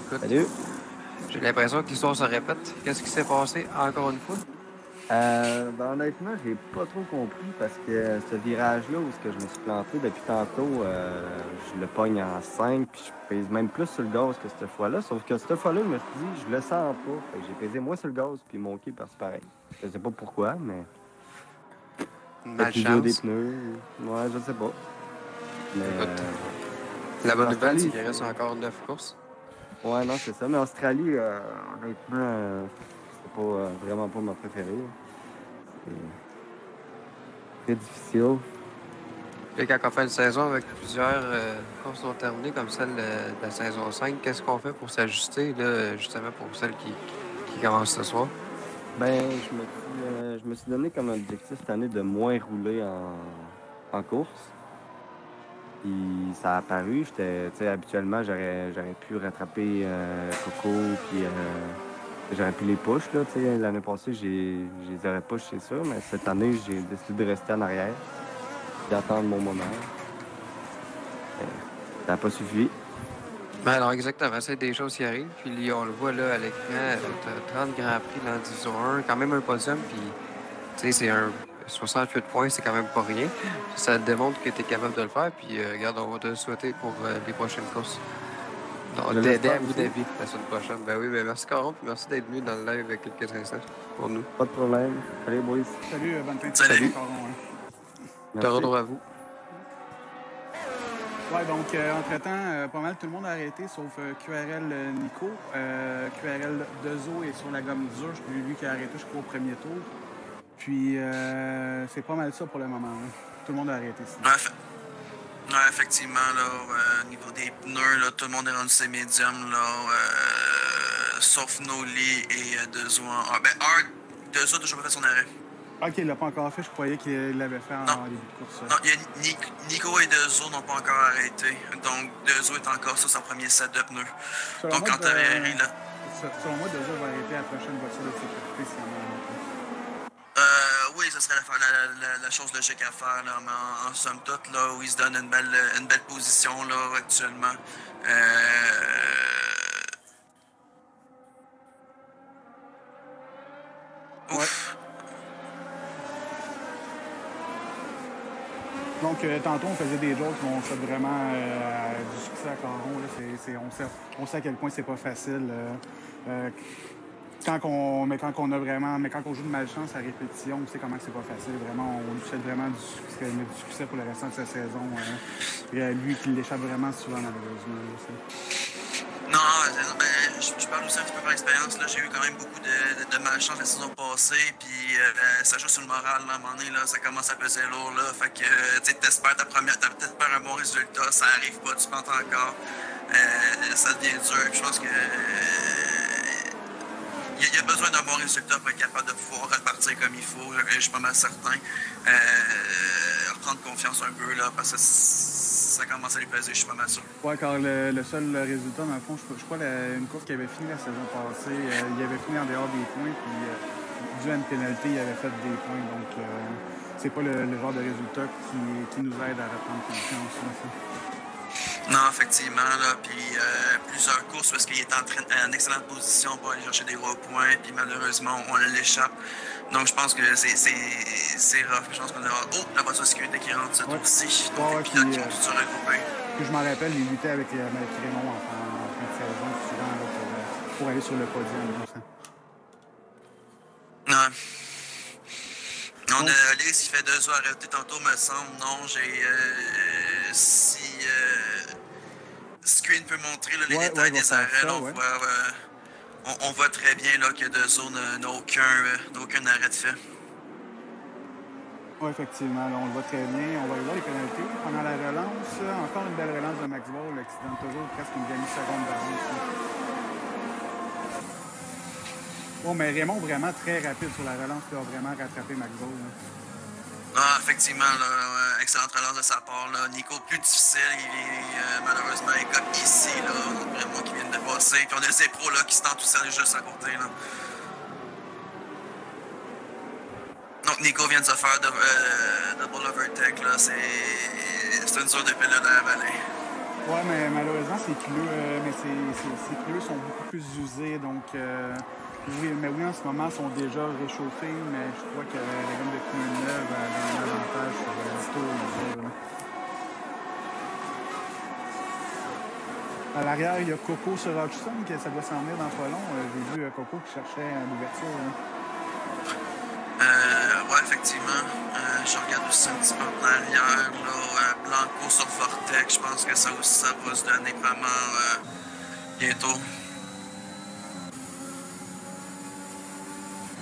Écoute, Salut. j'ai l'impression que l'histoire se répète. Qu'est-ce qui s'est passé encore une fois? Honnêtement, j'ai pas trop compris parce que ce virage-là où je me suis planté depuis tantôt, je le pogne en 5 puis je pèse même plus sur le gaz que cette fois-là. Sauf que cette fois-là, je me suis dit, je le sens pas. Fait que j'ai pesé moins sur le gaz puis mon quai passe pareil. Je sais pas pourquoi, mais... Malchance. Des pneus. Ouais, je sais pas. Mais, écoute, la bonne nouvelle, c'est qu'il reste encore 9 courses. Ouais, non, c'est ça. Mais Australie, honnêtement, c'est pas vraiment pas ma préférée. C'est très difficile. Et quand on fait une saison avec plusieurs courses non terminées, comme celle de la saison 5, qu'est-ce qu'on fait pour s'ajuster, là, justement, pour celle qui commence ce soir? Ben, je me suis donné comme objectif cette année de moins rouler en course. Puis ça a apparu. Habituellement, j'aurais pu rattraper Coco, puis j'aurais pu les push. L'année passée, je les aurais push, c'est sûr, mais cette année, j'ai décidé de rester en arrière, d'attendre mon moment. Ça n'a pas suffi. Ben alors exactement, c'est des choses qui arrivent. Puis on le voit là à l'écran, t'as 30 Grands Prix dans la Division 1, quand même un podium, puis tu sais, c'est un 68 points, c'est quand même pas rien. Ça démontre que tu es capable de le faire, puis regarde, on va te le souhaiter pour les prochaines courses. Donc, d'aider à Abu Dhabi la semaine prochaine. Ben oui, ben merci Caron, puis merci d'être venu dans le live avec quelques instants pour nous. Pas de problème. Salut, boys. Salut, bonne fin de Salut. Caron. T'as retour à vous. Ouais, donc, entre-temps, pas mal tout le monde a arrêté, sauf QRL Nico. QRL Dezo est sur la gomme dure. C'est lui qui a arrêté, je crois, au premier tour. Puis, c'est pas mal ça pour le moment. Hein. Tout le monde a arrêté. Ouais, effectivement, là, au niveau des pneus, là, tout le monde est rendu ses médiums, là, sauf Noli et Dezo. Dezo a toujours pas fait son arrêt. Ok, il l'a pas encore fait. Je croyais qu'il l'avait fait en début de course. Non, il y a Nico et Dezo n'ont pas encore arrêté. Donc, Dezo est encore sur son premier set de pneus. Selon donc, moi, quand t'arrives là... Selon moi, Dezo va arrêter la prochaine voiture de sécurité si on en oui, ce serait la chose logique à faire, là, mais en somme toute, là, où il se donne une belle position là, actuellement. Ouf. Donc, tantôt, on faisait des jokes, on souhaite vraiment du succès à Caron. Là. On sait à quel point c'est pas facile. Quand on joue de malchance à répétition, on sait comment c'est pas facile. Vraiment, on lui souhaite vraiment du succès pour le restant de sa saison. Lui qui l'échappe vraiment souvent, malheureusement. Non, je parle aussi un petit peu par expérience. J'ai eu quand même beaucoup de malchance la saison passée. Puis ça joue sur le moral. Là, à un moment donné, là, ça commence à peser lourd. Là, fait que t'espères t'as peut-être un bon résultat. Ça arrive pas, tu penses encore. Ça devient dur. Puis je pense que il y a besoin d'un bon résultat pour être capable de pouvoir repartir comme il faut. Je suis pas mal certain. Reprendre confiance un peu là, parce que ça commence à lui peser, je suis pas mal sûr. Ouais, car le seul résultat, dans le fond, je crois une course qui avait fini la saison passée, il avait fini en dehors des points, puis dû à une pénalité, il avait fait des points. Donc, c'est pas le genre de résultat qui nous aide à reprendre confiance. Là, non, effectivement, là, puis plusieurs courses parce qu'il est en excellente position pour aller chercher des gros points, puis malheureusement, on l'échappe. Donc, je pense que c'est rough. Je pense qu'on a... Oh, la voiture de sécurité qui rentre, cette aussi. Donc, les pilotes qui vont tous se regrouper. Puis je m'en rappelle, il luttait avec Raymond en fin de saison, souvent là, pour aller sur le podium. Ouais. On a Alice qui fait 2 heures arrêté tantôt, me semble. Non, j'ai. Si Screen peut montrer là, les détails des arrêts, là, on voit très bien là, que De Zo n'a aucun arrêt de fait. Oui, effectivement, là, on le voit très bien. On va aller voir les pénalités. Pendant la relance, encore une belle relance de Max Ball qui donne toujours presque une demi-seconde d'avance. Oh, mais Raymond, vraiment très rapide sur la relance, qui a vraiment rattrapé Max Ball. Ah, effectivement, là, excellente relance de sa part. Là. Nico, plus difficile, malheureusement, il comme ici, là, vraiment qui vient de passer. Puis on a les pros là, qui se tentent tout seul juste à côté. Là. Donc Nico vient de se faire double overtake. Là. C'est une zone de pilote à avaler. Ouais, mais malheureusement, ses pneus sont beaucoup plus usés, donc... Oui, mais oui, en ce moment, ils sont déjà réchauffés, mais je crois que la gamme de pneus neuves a un avantage sur le tour. À l'arrière, il y a Coco sur Hodgson, que ça doit s'en venir dans pas long. J'ai vu Coco qui cherchait l'ouverture. Ouais, effectivement. Je regarde aussi un petit peu en arrière. Là, Blanco sur Vortex, je pense que ça aussi, ça va se donner vraiment bientôt.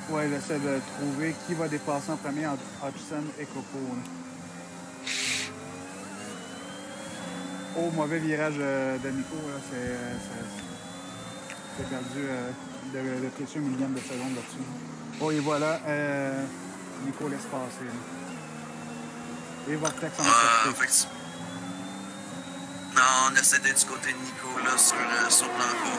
Ouais, j'essaie de trouver qui va dépasser en premier entre Hodgson et Coco. Oh, mauvais virage de Nico. C'est perdu de précieux millième de seconde là-dessus. Oh, et voilà. Nico laisse passer. Et Vortex en a sorti. Non, on a cédé du côté de Nico là, sur Blanco.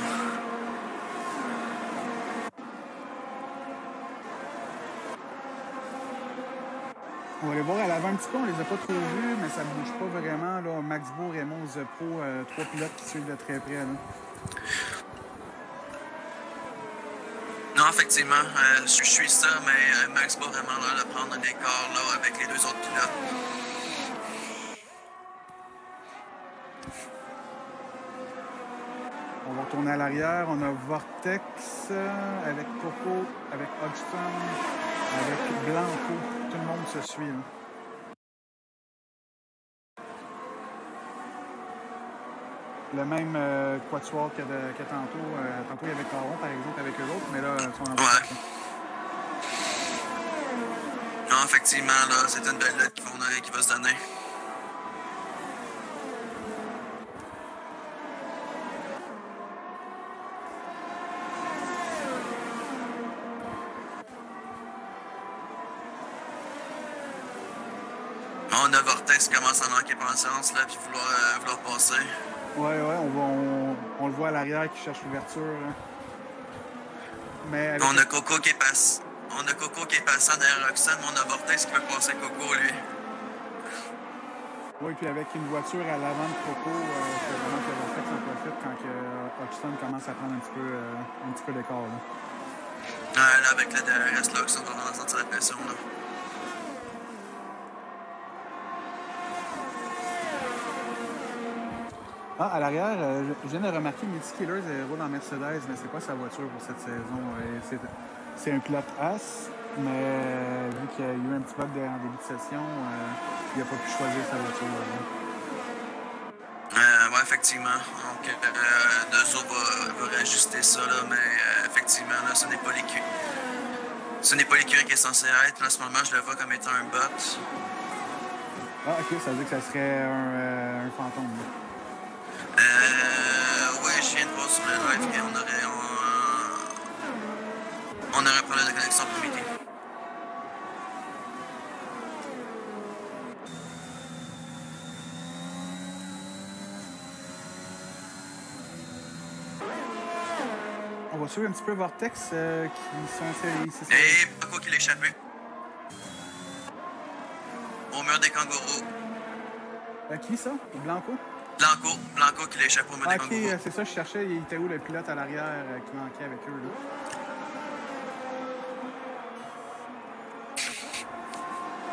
On va aller voir à l'avant un petit peu, on les a pas trop vus, mais ça ne bouge pas vraiment. Là. Max Beau, Raymond, Zepro, 3 pilotes qui suivent de très près. Là. Non, effectivement, je suis ça, mais Max Beau vraiment là de prendre un écart là, avec les 2 autres pilotes. On va retourner à l'arrière. On a Vortex avec Coco, avec Hodgson, avec Blanco. Tout le monde se suit. Là. Le même quatuor que tantôt. Tantôt, il y avait Caron, par exemple, avec eux autres, mais là, ils sont en ouais. Non, effectivement, là, c'est une belle lutte qui va se donner. On a Vortex qui commence à manquer patience, là, puis vouloir passer. Ouais, on le voit à l'arrière qui cherche l'ouverture. Mais on a Coco qui est passé. On a Coco qui est passé derrière Roxanne, mais on a Vortex qui peut passer Coco, lui. Oui, puis avec une voiture à l'avant de Coco, c'est vraiment que Vortex en profite quand Hodgson commence à prendre un petit peu d'écart. Là, avec le DRS, là, Hodgson va vraiment sentir la pression, là. Ah, à l'arrière, je viens de remarquer Mitty Killers roule en Mercedes, mais c'est pas sa voiture pour cette saison. C'est un pilote As, mais vu qu'il y a eu un petit bug en début de session, il n'a pas pu choisir sa voiture. Oui, effectivement. Donc, De Zo va réajuster ça, là, mais effectivement, là, ce n'est pas l'écurie. Ce n'est pas l'écurie qui est censé être. En ce moment, je le vois comme étant un bot. Ah, ok, ça veut dire que ça serait un fantôme. Oui, je viens de voir sur le live qu'on aurait un problème de connexion pour midi. On va suivre un petit peu Vortex qui sont... Et Paco qui l'a échappé. Au mur des kangourous. Qui ça? Blanco? Blanco qui l'a échappé au mur des kangourous. Ok, c'est ça, je cherchais. Il était où le pilote à l'arrière qui manquait avec eux, là?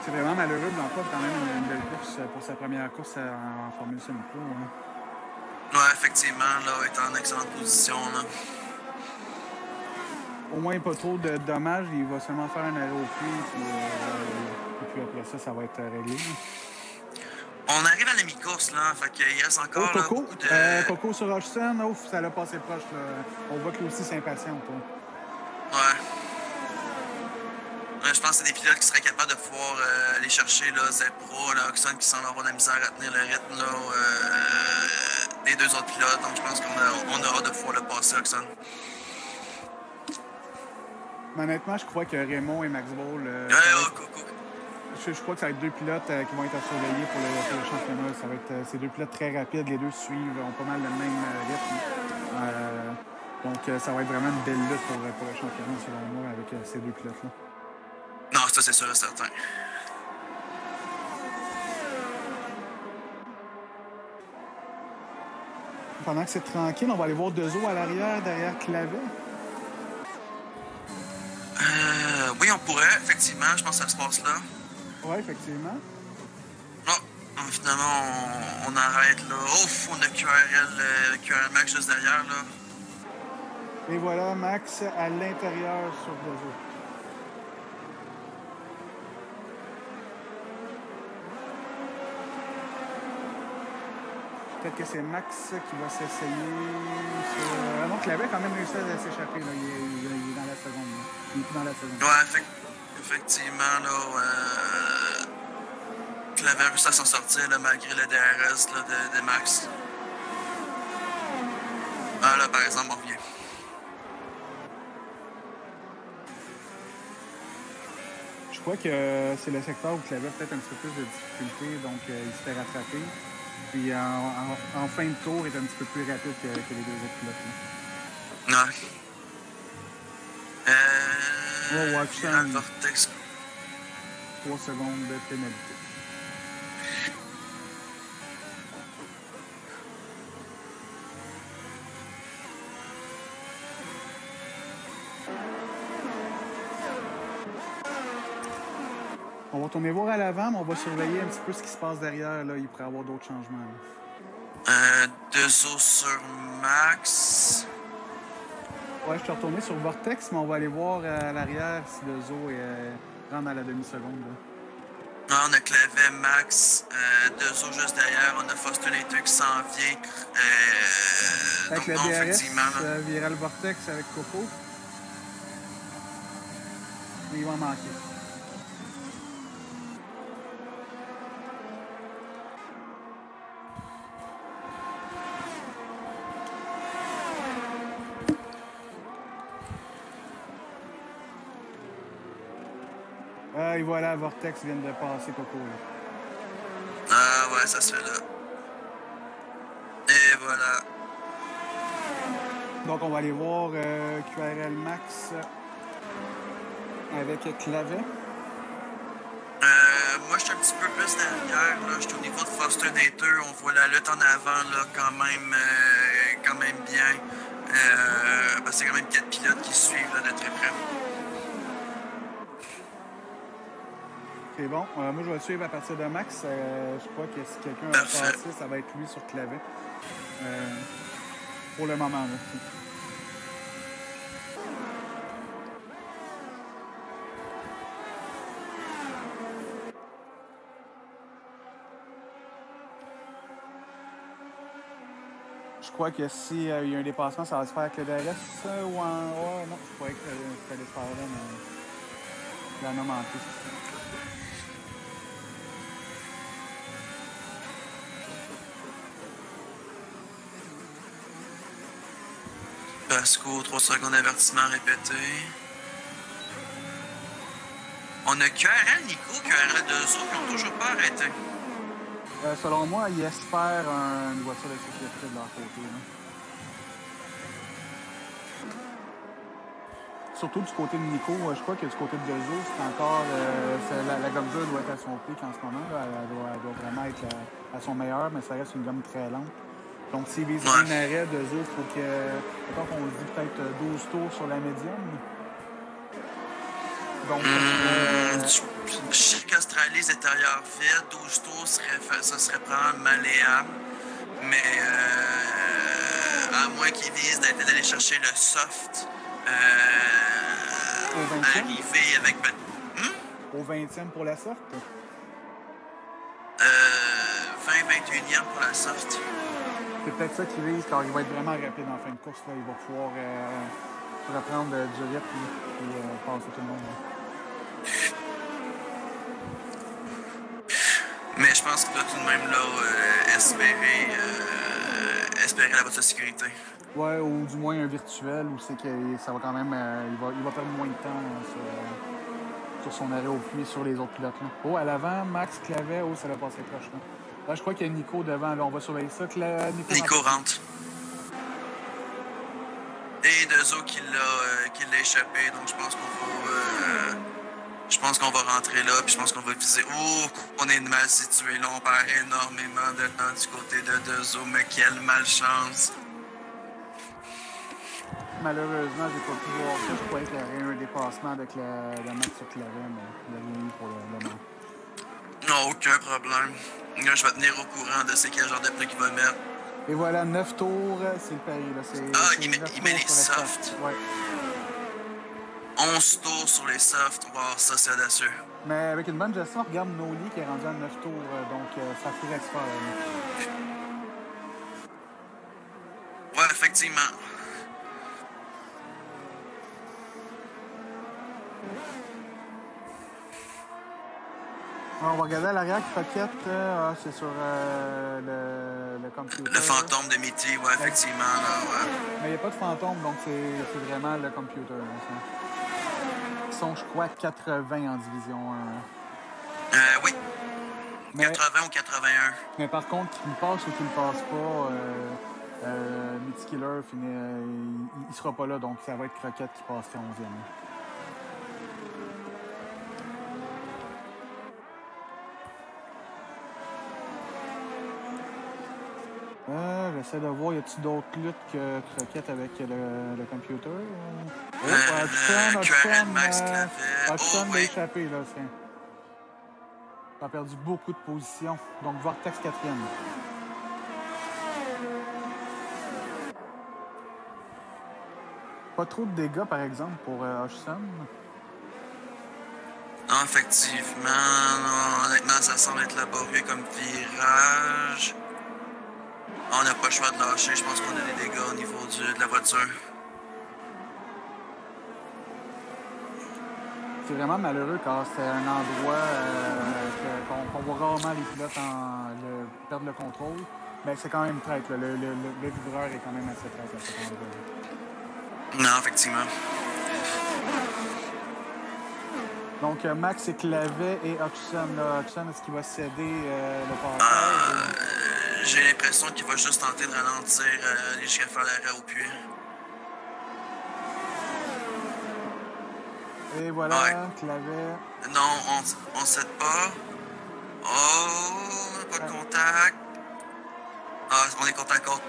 C'est vraiment malheureux. Blanco a quand même une belle course pour sa première course en Formule Semi-Pro. Hein. Ouais, effectivement, là, il est en excellente position. Là. Au moins, pas trop de dommages. Il va seulement faire un arrêt au pied. Puis après ça, ça va être réglé. On arrive à la mi-course, là. Fait qu'il reste encore là, Coco, beaucoup de... Coco sur Hodgson, ouf, ça l'a passé proche. Là. On voit que lui aussi s'impatiente. Ouais. Je pense que c'est des pilotes qui seraient capables de pouvoir aller chercher là, Zepro, là, Oxon, qui semble avoir de la misère à tenir le rythme là, des deux autres pilotes. Donc je pense qu'on aura de pouvoir le passer, Oxon. Mais honnêtement, je crois que Raymond et Max Ball... je crois que ça va être deux pilotes qui vont être à surveiller pour le championnat. Ça va être ces deux pilotes très rapides. Les deux suivent, ont pas mal le même rythme. Donc ça va être vraiment une belle lutte pour le championnat, selon moi, avec ces deux pilotes-là. Non, ça c'est sûr et certain. Pendant que c'est tranquille, on va aller voir Dezo à l'arrière, derrière Clavet. Oui, on pourrait, effectivement. Je pense que ça se passe là. Oui, effectivement. Oh, finalement, on arrête là. Ouf, on a QRL Max juste derrière là. Et voilà, Max à l'intérieur sur Dezo. Peut-être que c'est Max qui va s'essayer sur... non, Clavet a quand même réussi à s'échapper. Là. Il est dans la seconde. Là. Il est plus dans la seconde. Ouais, effectivement, là, Clavet a réussi à s'en sortir là, malgré le DRS là, de Max. Ah là, par exemple, on revient. Je crois que c'est le secteur où Clavet a peut-être un petit peu plus de difficulté, donc il se fait rattraper. Puis en fin de tour, il est un petit peu plus rapide que les deux autres pilotes. Ouais. Watson, Vortex. 3 secondes de pénalité. On va tourner voir à l'avant, mais on va surveiller un petit peu ce qui se passe derrière. Là. Il pourrait y avoir d'autres changements. Dezo sur Max. Ouais, je suis retourné sur Vortex, mais on va aller voir à l'arrière si Dezo rentre à la demi-seconde. Non, on a Clavet, Max, Dezo juste derrière. On a Foster qui s'en vient. Avec donc, le non, DRS, effectivement. Viral Vortex avec Coco. Mais il va en manquer. Et voilà, Vortex vient de passer Coco. Là. Ah ouais, ça se fait là. Et voilà. Donc on va aller voir QRL Max avec Clavet. Moi, je suis un petit peu plus derrière. Je suis au niveau de Foster des deux. On voit la lutte en avant là, quand même bien. Parce que c'est quand même 4 pilotes qui suivent là, de très près. C'est bon. Moi, je vais le suivre à partir de Max. Je crois que si quelqu'un va passer, ça va être lui sur Clavet. Pour le moment. Là. Je crois que s'il y a un dépassement, ça va se faire avec le DRS ou en... Ouais, non, je croyais que ça allait se faire là, mais... La nomme en plus. Pasco, 3 secondes d'avertissement répété. On a QRL Nico, QRL Dezo qui n'ont toujours pas arrêté. Selon moi, ils espèrent une voiture de sécurité de leur côté. Là. Surtout du côté de Nico, je crois que du côté de Dezo, c'est encore... la gomme dure doit être à son pic en ce moment. Là. Elle doit vraiment être à son meilleur, mais ça reste une gomme très lente. Donc, s'il vise un arrêt, Dezo, il faut que... Quand on dit peut-être 12 tours sur la médiane. Donc, Je sais qu'Australie, les intérieurs vides, 12 tours, ça serait probablement malléable. Mais à moins qu'ils visent d'aller chercher le soft, arriver avec... Au 20e pour la sorte? 20-21e pour la soft. C'est peut-être ça qu'il vise, car il va être vraiment rapide en fin de course. Là. Il va pouvoir reprendre du rythme et passer tout le monde. Là. Mais je pense qu'il doit tout de même là, espérer la voiture de sécurité. Ouais, ou du moins un virtuel, où c'est que ça va quand même. Il va perdre moins de temps sur son arrêt au puits sur les autres pilotes. Là. Oh, à l'avant, Max Clavet, ça va passer proche. Là. Là, je crois qu'il y a Nico devant. Là, on va surveiller ça. Nico rentre. Et Dezo qui l'a échappé, donc je pense qu'on va rentrer là, puis je pense qu'on va viser. Oh, on est mal situé là, on perd énormément de temps du côté de Dezo, mais quelle malchance! Malheureusement, j'ai pas pu voir ça. Je croyais qu'il y aurait un dépassement avec la Max sur Clavet, mais il n'y a rien eu pour le moment. Non, aucun problème. Là, je vais tenir au courant de quel genre de prix qu'il va mettre. Et voilà, 9 tours, c'est le pari. Là. Il met les softs. Ouais. 11 tours sur les softs. Wow, ça, c'est audacieux. Mais avec une bonne gestion, regarde Noli qui est rendu à 9 tours, donc ça pourrait se faire. Ouais, effectivement. On va regarder à l'arrière, Croquette, c'est sur le computer. Le fantôme de Mitty, ouais, effectivement. Là, ouais. Mais il n'y a pas de fantôme, donc c'est vraiment le computer. Là, ça. Ils sont, je crois, 80 en division 1. Oui. Mais, 80 ou 81. Mais par contre, qu'il passe ou qu'il ne passe pas, Mitty Killer, il ne sera pas là, donc ça va être Croquette qui passerait 11e. J'essaie de voir, y a-t-il d'autres luttes que Croquette avec le computer? QRL Max Clavet. Hudson l'a échappé, là. Il a perdu beaucoup de positions. Donc, Vortex 4e. Pas trop de dégâts, par exemple, pour Hudson. Non, effectivement. Non, honnêtement, ça semble être laborieux comme virage. On n'a pas le choix de lâcher. Je pense qu'on a des dégâts au niveau de la voiture. C'est vraiment malheureux car c'est un endroit qu'on voit rarement les pilotes perdre le contrôle. Mais c'est quand même traître. Le vibreur est quand même assez traître à cet endroit. Non, effectivement. Donc, Max et Clavet et Hudson. Hudson, est-ce qu'il va céder le passage? J'ai l'impression qu'il va juste tenter de ralentir jusqu'à faire l'arrêt au puits. Et voilà, ouais. Clavet. Non, on cède pas. Oh, pas de contact. Ah, on est côte à côte.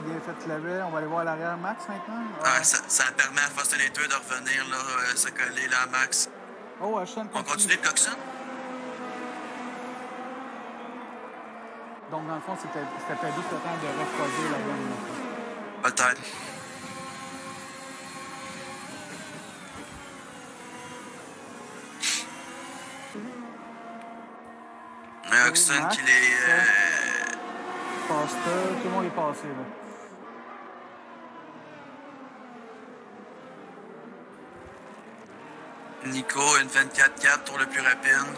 Bien fait, Clavet. On va aller voir à l'arrière Max maintenant. Ah, ça permet à Fast and 2 de revenir là, se coller là à Max. Oh, Hudson on continue de Coxon? Donc, dans le fond, c'était peut-être juste le temps de refroidir la gamme. Peut-être. Mais Oxon qui est... Pasteur, tout le monde est passé, là. Nico, une 24-4, tour le plus rapide.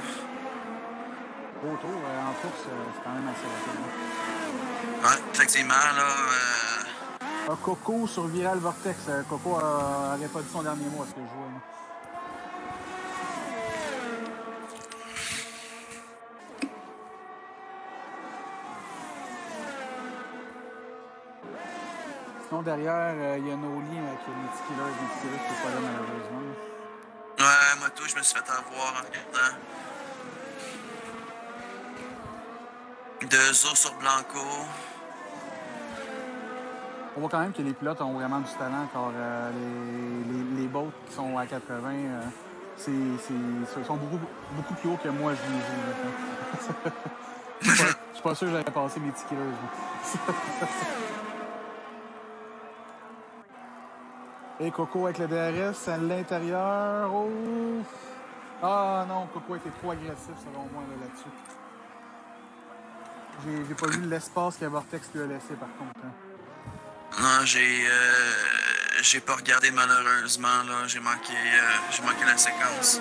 Beau tour, en course, c'est quand même assez rapide. Ouais, effectivement, là... Coco sur Viral Vortex. Coco n'aurait pas dit son dernier mot à ce que je jouais. Là. Sinon, derrière, il y a Noli qui est Mitty Killer qui n'est pas là, malheureusement. Ouais, moi tout, je me suis fait avoir en regardant. 2 os sur Blanco. On voit quand même que les pilotes ont vraiment du talent, car les boats qui sont à 80 Ils sont beaucoup plus hauts que moi, je les ai. Je suis pas sûr que j'aurais passé mes 10 kilos. Et Coco avec le DRS à l'intérieur. Oh! Ah non, Coco était trop agressif selon moi là-dessus. J'ai pas vu l'espace que Vortex lui a laissé par contre. Hein. Non, j'ai pas regardé malheureusement, là. J'ai manqué la séquence.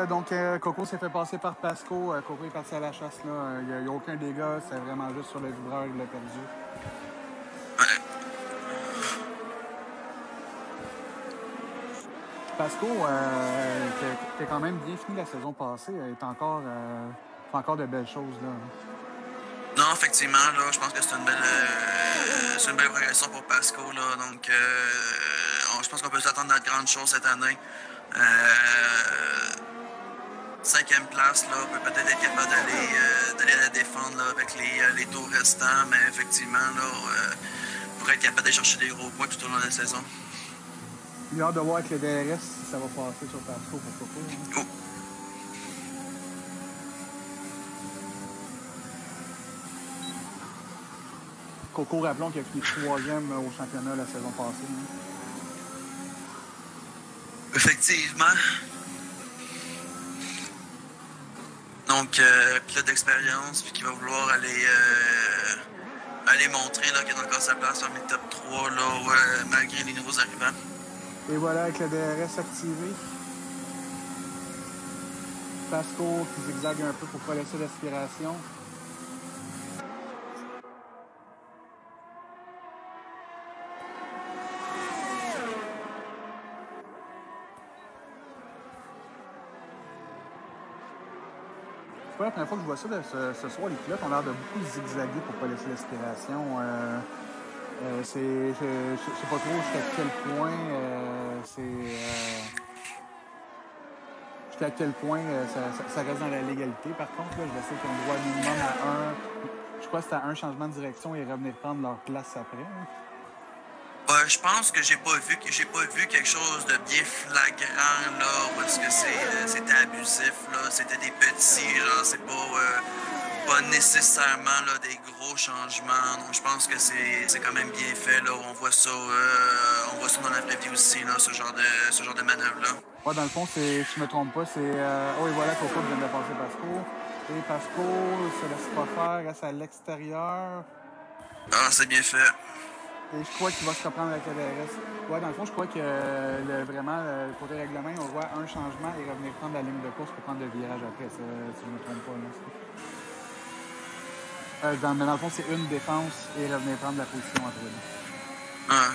Donc, Coco s'est fait passer par Pasco. Coco est parti à la chasse. Il n'y a aucun dégât. C'est vraiment juste sur le vibreur qu'il l'a perdu. Ouais. Pasco, qui a quand même bien fini la saison passée, fait encore de belles choses. Là. Non, effectivement, là, je pense que c'est une belle progression pour Pasco. Là, donc, je pense qu'on peut s'attendre à de grandes choses cette année. 5e place, là, on peut peut-être être capable d'aller la défendre là, avec les tours restants, mais effectivement, là, pour être capable de chercher des gros points tout au long de la saison. Il a hâte de voir avec le DRS si ça va passer sur Pasco pour Coco. Hein. Oh. Coco, rappelons qu'il a fini 3e au championnat la saison passée. Hein. Effectivement. Donc, pilote d'expérience, puis qui va vouloir aller montrer qu'il a encore sa place parmi le top 3, là, malgré les nouveaux arrivants. Et voilà, avec le DRS activé. Pasco qui zigzague un peu pour pas laisser l'aspiration. C'est pas la première fois que je vois ça ce soir. Les pilotes ont l'air de beaucoup zigzaguer pour pas laisser l'aspiration. Je sais pas trop jusqu'à quel point ça reste dans la légalité. Par contre, là, je sais qu'ils ont droit minimum à je crois que c'est à un changement de direction et revenir prendre leur place après. Hein. Je pense que j'ai pas vu quelque chose de bien flagrant là, parce que c'était abusif là, c'était des petits là, c'est pas nécessairement là, des gros changements. Donc je pense que c'est quand même bien fait là. On voit ça dans la vraie vie aussi là, ce genre de manœuvre là. Ouais, dans le fond, si je me trompe pas, c'est oh et voilà Coco vient de passer Pasco. Et Pasco se laisse pas faire, reste à l'extérieur. Ah, c'est bien fait. Et je crois qu'il va se reprendre avec le DRS. Ouais, dans le fond, je crois que vraiment, côté règlement, on voit un changement et revenir prendre la ligne de course pour prendre le virage après, si je ne me trompe pas. Là. Mais dans le fond, c'est une défense et revenir prendre la position entre eux. Ah.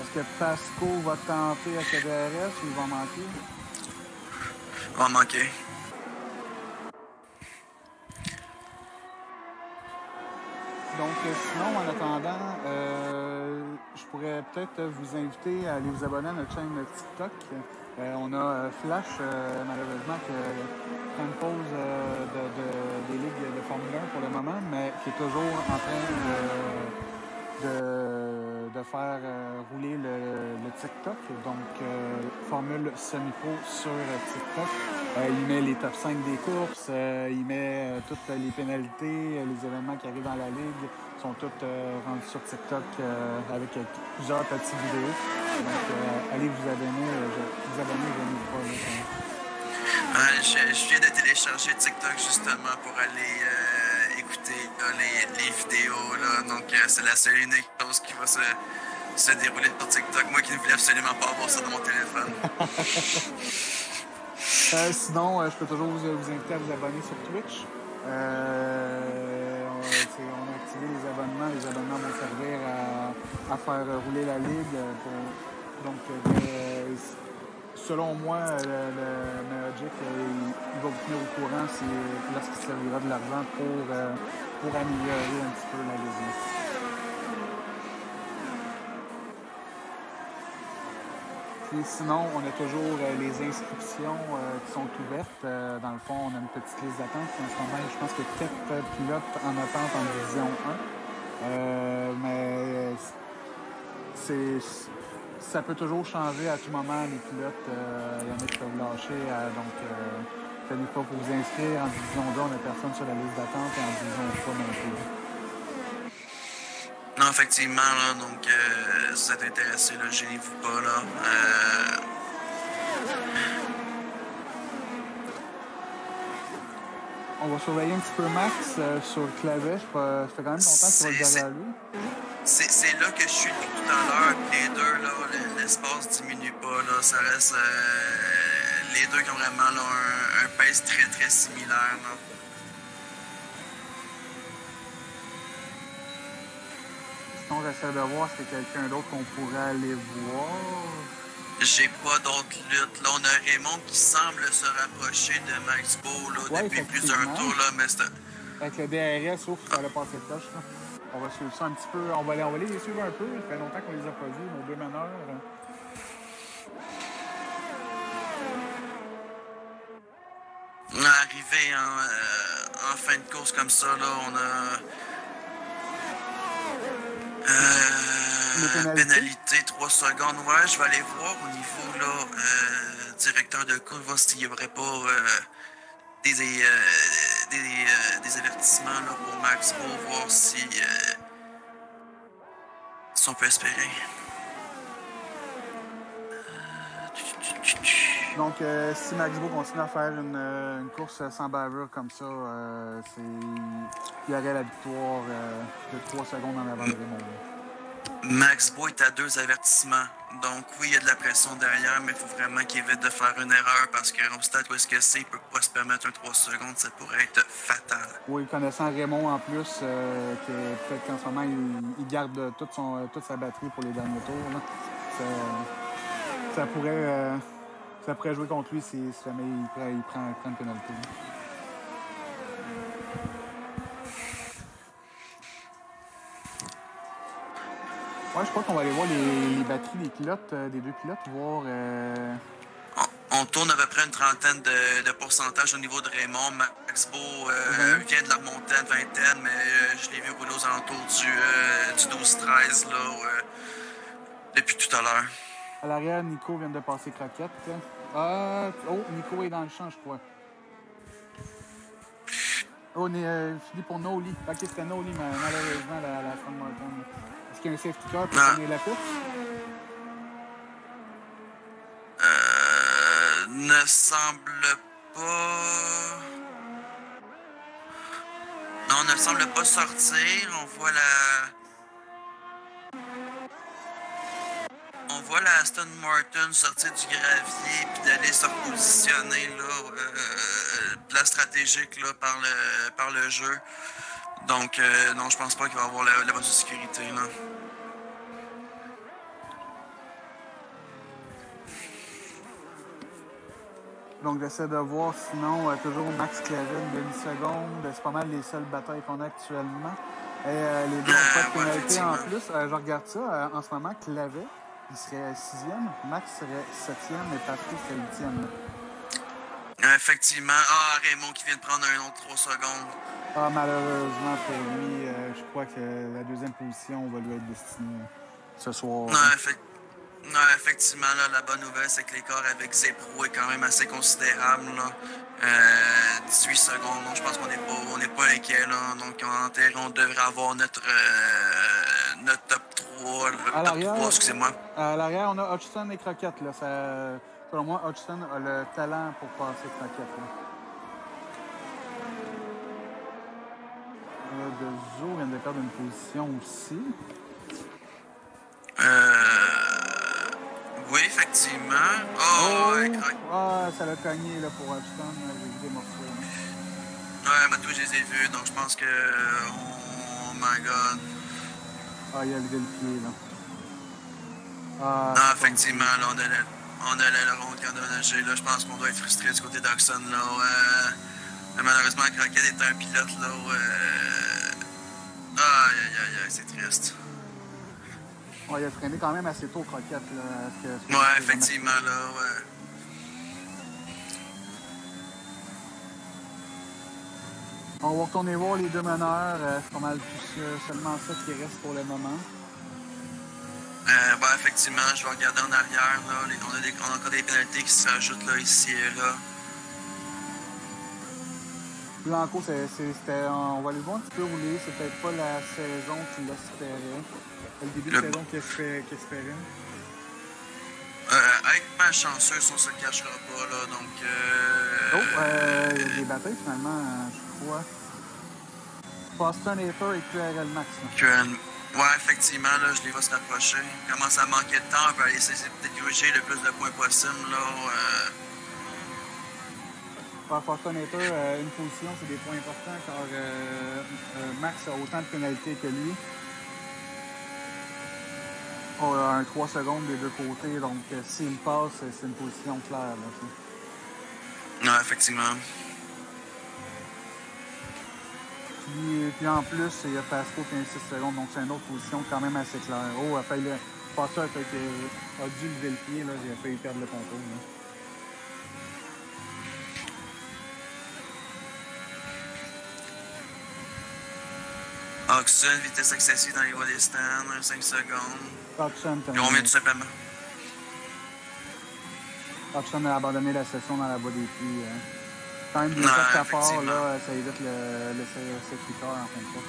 Est-ce que Pasco va tenter avec le DRS ou il va manquer? Il va manquer. Donc, sinon, en attendant, je pourrais peut-être vous inviter à aller vous abonner à notre chaîne TikTok. On a Flash, malheureusement, qui prend une pause des ligues de Formule 1 pour le moment, mais qui est toujours en train de faire rouler le TikTok. Donc, Formule Semi-Pro sur TikTok. Il met les top 5 des courses, il met toutes les pénalités, les événements qui arrivent dans la ligue sont toutes rendus sur TikTok avec plusieurs petites vidéos. Donc, allez vous abonner, je viens de télécharger TikTok justement pour aller écouter les vidéos. Là. Donc, c'est la seule unique chose qui va se dérouler sur TikTok. Moi qui ne voulais absolument pas avoir ça dans mon téléphone. Sinon, je peux toujours vous inviter à vous abonner sur Twitch. On a activé les abonnements. Les abonnements vont servir à faire rouler la ligue. Selon moi, le Magic, il va vous tenir au courant lorsqu'il servira de l'argent pour améliorer un petit peu la ligue. Puis sinon, on a toujours les inscriptions qui sont ouvertes. Dans le fond, on a une petite liste d'attente. En ce moment, je pense que 4 pilotes en attente en division 1. Mais ça peut toujours changer à tout moment, les pilotes. Il y en a qui peuvent lâcher. Donc, tenez pas pour vous inscrire. En division 2, on n'a personne sur la liste d'attente. Et en division 3 non plus. Non, effectivement, là, donc, si vous êtes intéressé, là, gênez-vous pas, là. On va surveiller un petit peu Max sur le clavet. Ça fait quand même longtemps qu'il va le derrière lui. C'est là que je suis depuis tout à l'heure. Les deux, là, l'espace diminue pas. Là, ça reste les deux qui ont vraiment là, un pace très très similaire. Là. Sinon, j'essaie de voir si c'est quelqu'un d'autre qu'on pourrait aller voir. J'ai pas d'autres luttes. Là, on a Raymond qui semble se rapprocher de Max Beau là, Ouais, depuis plusieurs tours. Là, mais c'est... Avec le DRS, ouf, ça allait passer proche. Là. On va suivre ça un petit peu. On va les suivre un peu. Ça fait longtemps qu'on les a pas vus, nos deux meneurs. On est arrivé en fin de course comme ça. Là, on a pénalité 3 secondes. Ouais, je vais aller voir au niveau là, directeur de course, voir s'il n'y aurait pas des avertissements là, pour Max pour voir si on peut espérer. Donc, si Max Beau continue à faire une course sans bavure comme ça, il y aurait la victoire de 3 secondes en avant de Raymond. Max Beau est à 2 avertissements. Donc, oui, il y a de la pression derrière, mais il faut vraiment qu'il évite de faire une erreur parce qu'au stade où est-ce que c'est, il ne peut pas se permettre un 3 secondes. Ça pourrait être fatal. Oui, connaissant Raymond en plus, que peut-être qu'en ce moment, il garde toute sa batterie pour les derniers tours. Là. Ça pourrait jouer contre lui si jamais il prend une pénalité. Ouais, je crois qu'on va aller voir les batteries des pilotes, des deux pilotes, voir... On tourne à peu près une trentaine de pourcentage au niveau de Raymond. Max Beau vient de la remonter à une vingtaine, mais je l'ai vu rouler aux alentours du 12-13 là, depuis tout à l'heure. À l'arrière, Nico vient de passer Croquette. Nico est dans le champ, je crois. On est fini pour Noli. Ok, c'était Noli, mais malheureusement, la Aston Martin. Est-ce qu'il y a un safety car pour gagner la course? Ne semble pas. Non, ne semble pas sortir. On voit la Aston Martin sortir du gravier puis d'aller se repositionner là, place stratégique là, par le jeu. Donc, non, je pense pas qu'il va y avoir la bonne sécurité là. Donc, j'essaie de voir, sinon, toujours Max Claret, une demi-seconde. C'est pas mal les seules batailles qu'on a actuellement. Et les deux n'ont pas de pénalité en plus. Je regarde ça. En ce moment, Clavet, il serait 6e. Max serait 7e et Patrick serait 8e. Effectivement. Raymond qui vient de prendre un autre 3 secondes. Malheureusement pour lui, je crois que la deuxième position va lui être destinée ce soir. Non, effectivement, là, la bonne nouvelle, c'est que l'écart avec Zepro est quand même assez considérable. Là. 18 secondes, donc je pense qu'on n'est pas inquiet. Là. Donc, en théorie, on devrait avoir notre top 3. Top 3, excusez-moi. À l'arrière, on a Hodgson et Croquette. Là. Selon moi, Hodgson a le talent pour passer Croquette. Là. Dezo vient de perdre une position aussi. Oui, effectivement. Ça l'a cogné là, pour Hodgson. J'ai vu des morceaux. Ouais, mais tous, je les ai vus, donc je pense que... Oh my God. Il a levé le pied, là. Non, effectivement, là, on a l'aileron qui a endommagé. Là, je pense qu'on doit être frustré du côté d'Oxon. Malheureusement, Croquette est un pilote, là. Aïe, c'est triste. Il a freiné quand même assez tôt, Croquette. Là, ouais, effectivement, là, ouais. On va retourner voir les deux meneurs. C'est pas mal seulement ça qui reste pour le moment. Ben, effectivement, je vais regarder en arrière. Là. On a encore des pénalités qui se rajoutent là, ici et là. Blanco, on va aller voir un petit peu rouler. C'est peut-être pas la saison qu'il espérait. Le début de saison qu'il espérait. Être chanceux, on se le cachera pas. Là, donc, il y a des batailles finalement, je crois. Foster Naper et QRL Max. Ouais, effectivement, là, je les vois se rapprocher. Il commence à manquer de temps. On va essayer de gruger le plus de points possible. Là, Foster Naper, une position, c'est des points importants car Max a autant de pénalités que lui. On a un 3 secondes des deux côtés, donc s'il passe, c'est une position claire. Non, effectivement. Puis en plus, il y a Pasco qui a 6 secondes, donc c'est une autre position quand même assez claire. Oh, Foster a dû lever le pied, là, j'ai failli perdre le contrôle. Là. Oxen, vitesse excessive dans les voies des stands, 5 secondes. Oxen tout simplement. Oxen a abandonné la session dans la voie des pieds. Quand même, bien fait sa part, là, ça évite le sécuteur en fin de compte.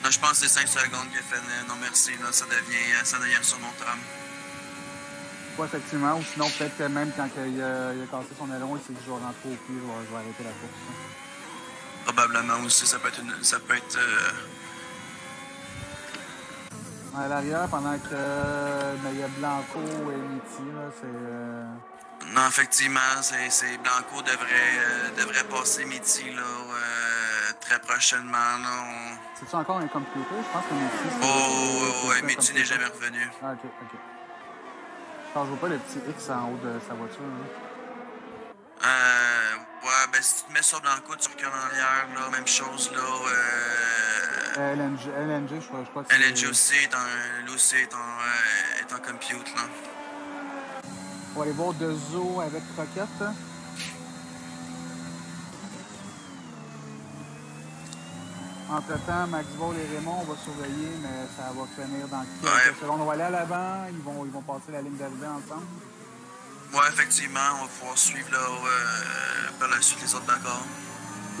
Non, je pense que c'est 5 secondes qu'il a fait. Non, merci. Là, ça devient surmontable. Ouais, effectivement. Ou sinon, peut-être que même quand il a cassé son aileron, il s'est dit je vais rentrer au pied, je vais arrêter la course. Hein. Probablement aussi, ça peut être À l'arrière, pendant que il y a Blanco et Mitty, là, c'est... Non, effectivement, c'est Blanco devrait passer Mitty là, très prochainement. C'est-tu encore un computer? Je pense que Mitty, ouais, Mitty n'est jamais revenu. Ah, ok. Je ne vois pas le petit X en haut de sa voiture. Ouais, ben si tu te mets sur Blanco, tu recules en arrière, là, même chose, là. LNG, je crois que LNG aussi est en compute, là. On va aller voir Dezo avec Croquette. Entre-temps, Max Ball et Raymond, on va surveiller, mais ça va finir dans quelques secondes. On va aller à l'avant, ils vont passer la ligne d'arrivée ensemble. Ouais, effectivement, on va pouvoir suivre là, par la suite les autres bagarres.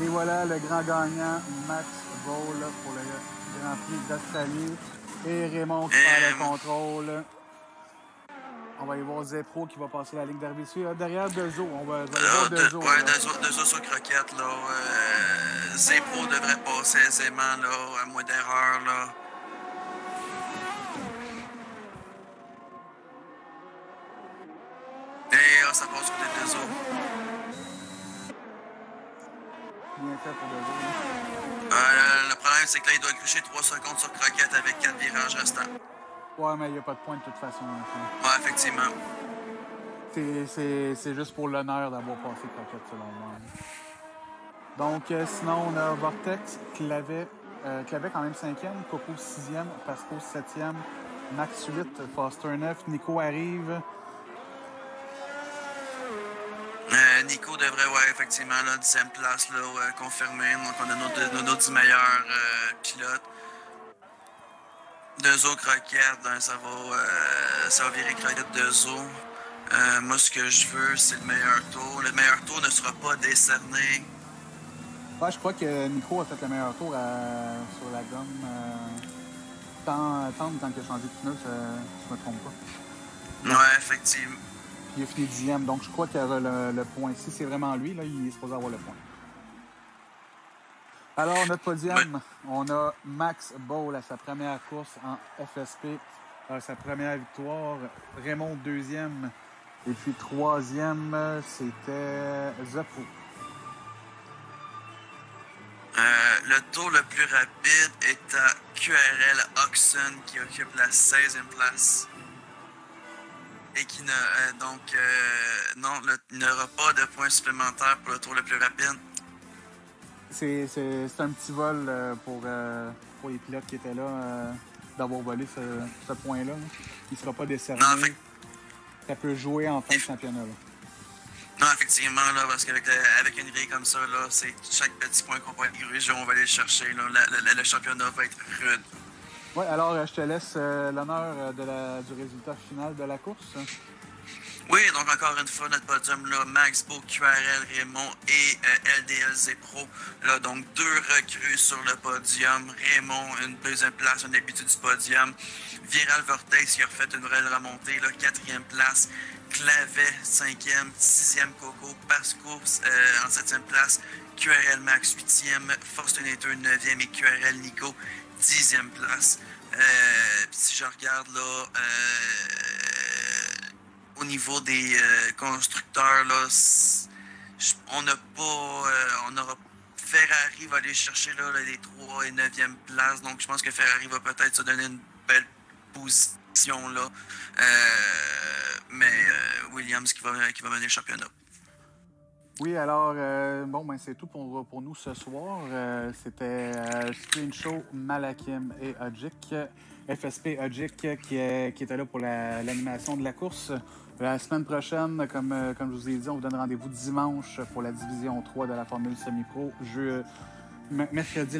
Et voilà le grand gagnant, Max Ball, pour le Grand Prix d'Australie. Et Raymond qui prend le contrôle. On va aller voir Zepro qui va passer la ligne d'arrivée derrière Dezo. On va aller voir Dezo. Ouais, Dezo sur Croquette, là. Zepro devrait passer aisément, là, à moins d'erreur, là. Et ça passe côté de Dezo. Bien fait pour Dezo. Le problème, c'est que là, il doit coucher 3 secondes sur Croquette avec 4 virages restants. Ouais, mais il n'y a pas de point de toute façon. Ouais, effectivement. C'est juste pour l'honneur d'avoir passé Croquette, selon moi. Donc, sinon, on a Vortex, Clavet quand même 5e, Coco 6e, Pasco 7e, Max 8, Foster 9, Nico arrive. Nico devrait, ouais, effectivement, là, 10e place, là, confirmé. Donc, on a nos 10 meilleurs pilotes. Dezo Croquette, hein, ça va virer Croquette Dezo. Moi, ce que je veux, c'est le meilleur tour. Le meilleur tour ne sera pas décerné. Ouais, je crois que Nico a fait le meilleur tour sur la gomme. Tant qu'il a changé de pneu, je me trompe pas. Ouais, effectivement. Il a fini 10e, donc je crois qu'il y aura le point. Si c'est vraiment lui, là, il est supposé avoir le point. Alors, notre podium, on a Max Ball à sa première course en FSP, sa première victoire. Raymond, 2e. Et puis, 3e, c'était Zepro. Le tour le plus rapide est à QRL Oxen qui occupe la 16e place. Et qui il n'aura pas de points supplémentaires pour le tour le plus rapide. C'est un petit vol pour les pilotes qui étaient là d'avoir volé ce point-là. Il ne sera pas décerné. Non, ça peut jouer en fin de championnat. Là. Non, effectivement, là, parce qu'avec une grille comme ça, là, c'est chaque petit point qu'on va être grugé, on va aller le chercher. Là. Le championnat va être rude. Oui, alors je te laisse l'honneur du résultat final de la course. Oui, donc encore une fois, notre podium, là, Max Beau, QRL Raymond et LDL Zepro. Là, donc 2 recrues sur le podium. Raymond, une deuxième place, un habitué du podium. Viral Vortex qui a refait une vraie remontée, là, 4e place. Clavet, 5e, 6e Coco. Pascours en 7e place. QRL Max, 8e. Fortunator, 9e et QRL Nico, 10e place. Si je regarde là, au niveau des constructeurs, là, on n'a pas. On aura. Ferrari va aller chercher là, les 3 et 9e places. Donc, je pense que Ferrari va peut-être se donner une belle position là. Mais Williams qui va mener le championnat. Oui, alors, c'est tout pour nous ce soir. C'était Screen Show, Malakim et Odjick. FSP Odjick qui était là pour l'animation de la course. La semaine prochaine, comme je vous ai dit, on vous donne rendez-vous dimanche pour la division 3 de la Formule Semi-Pro. Mercredi,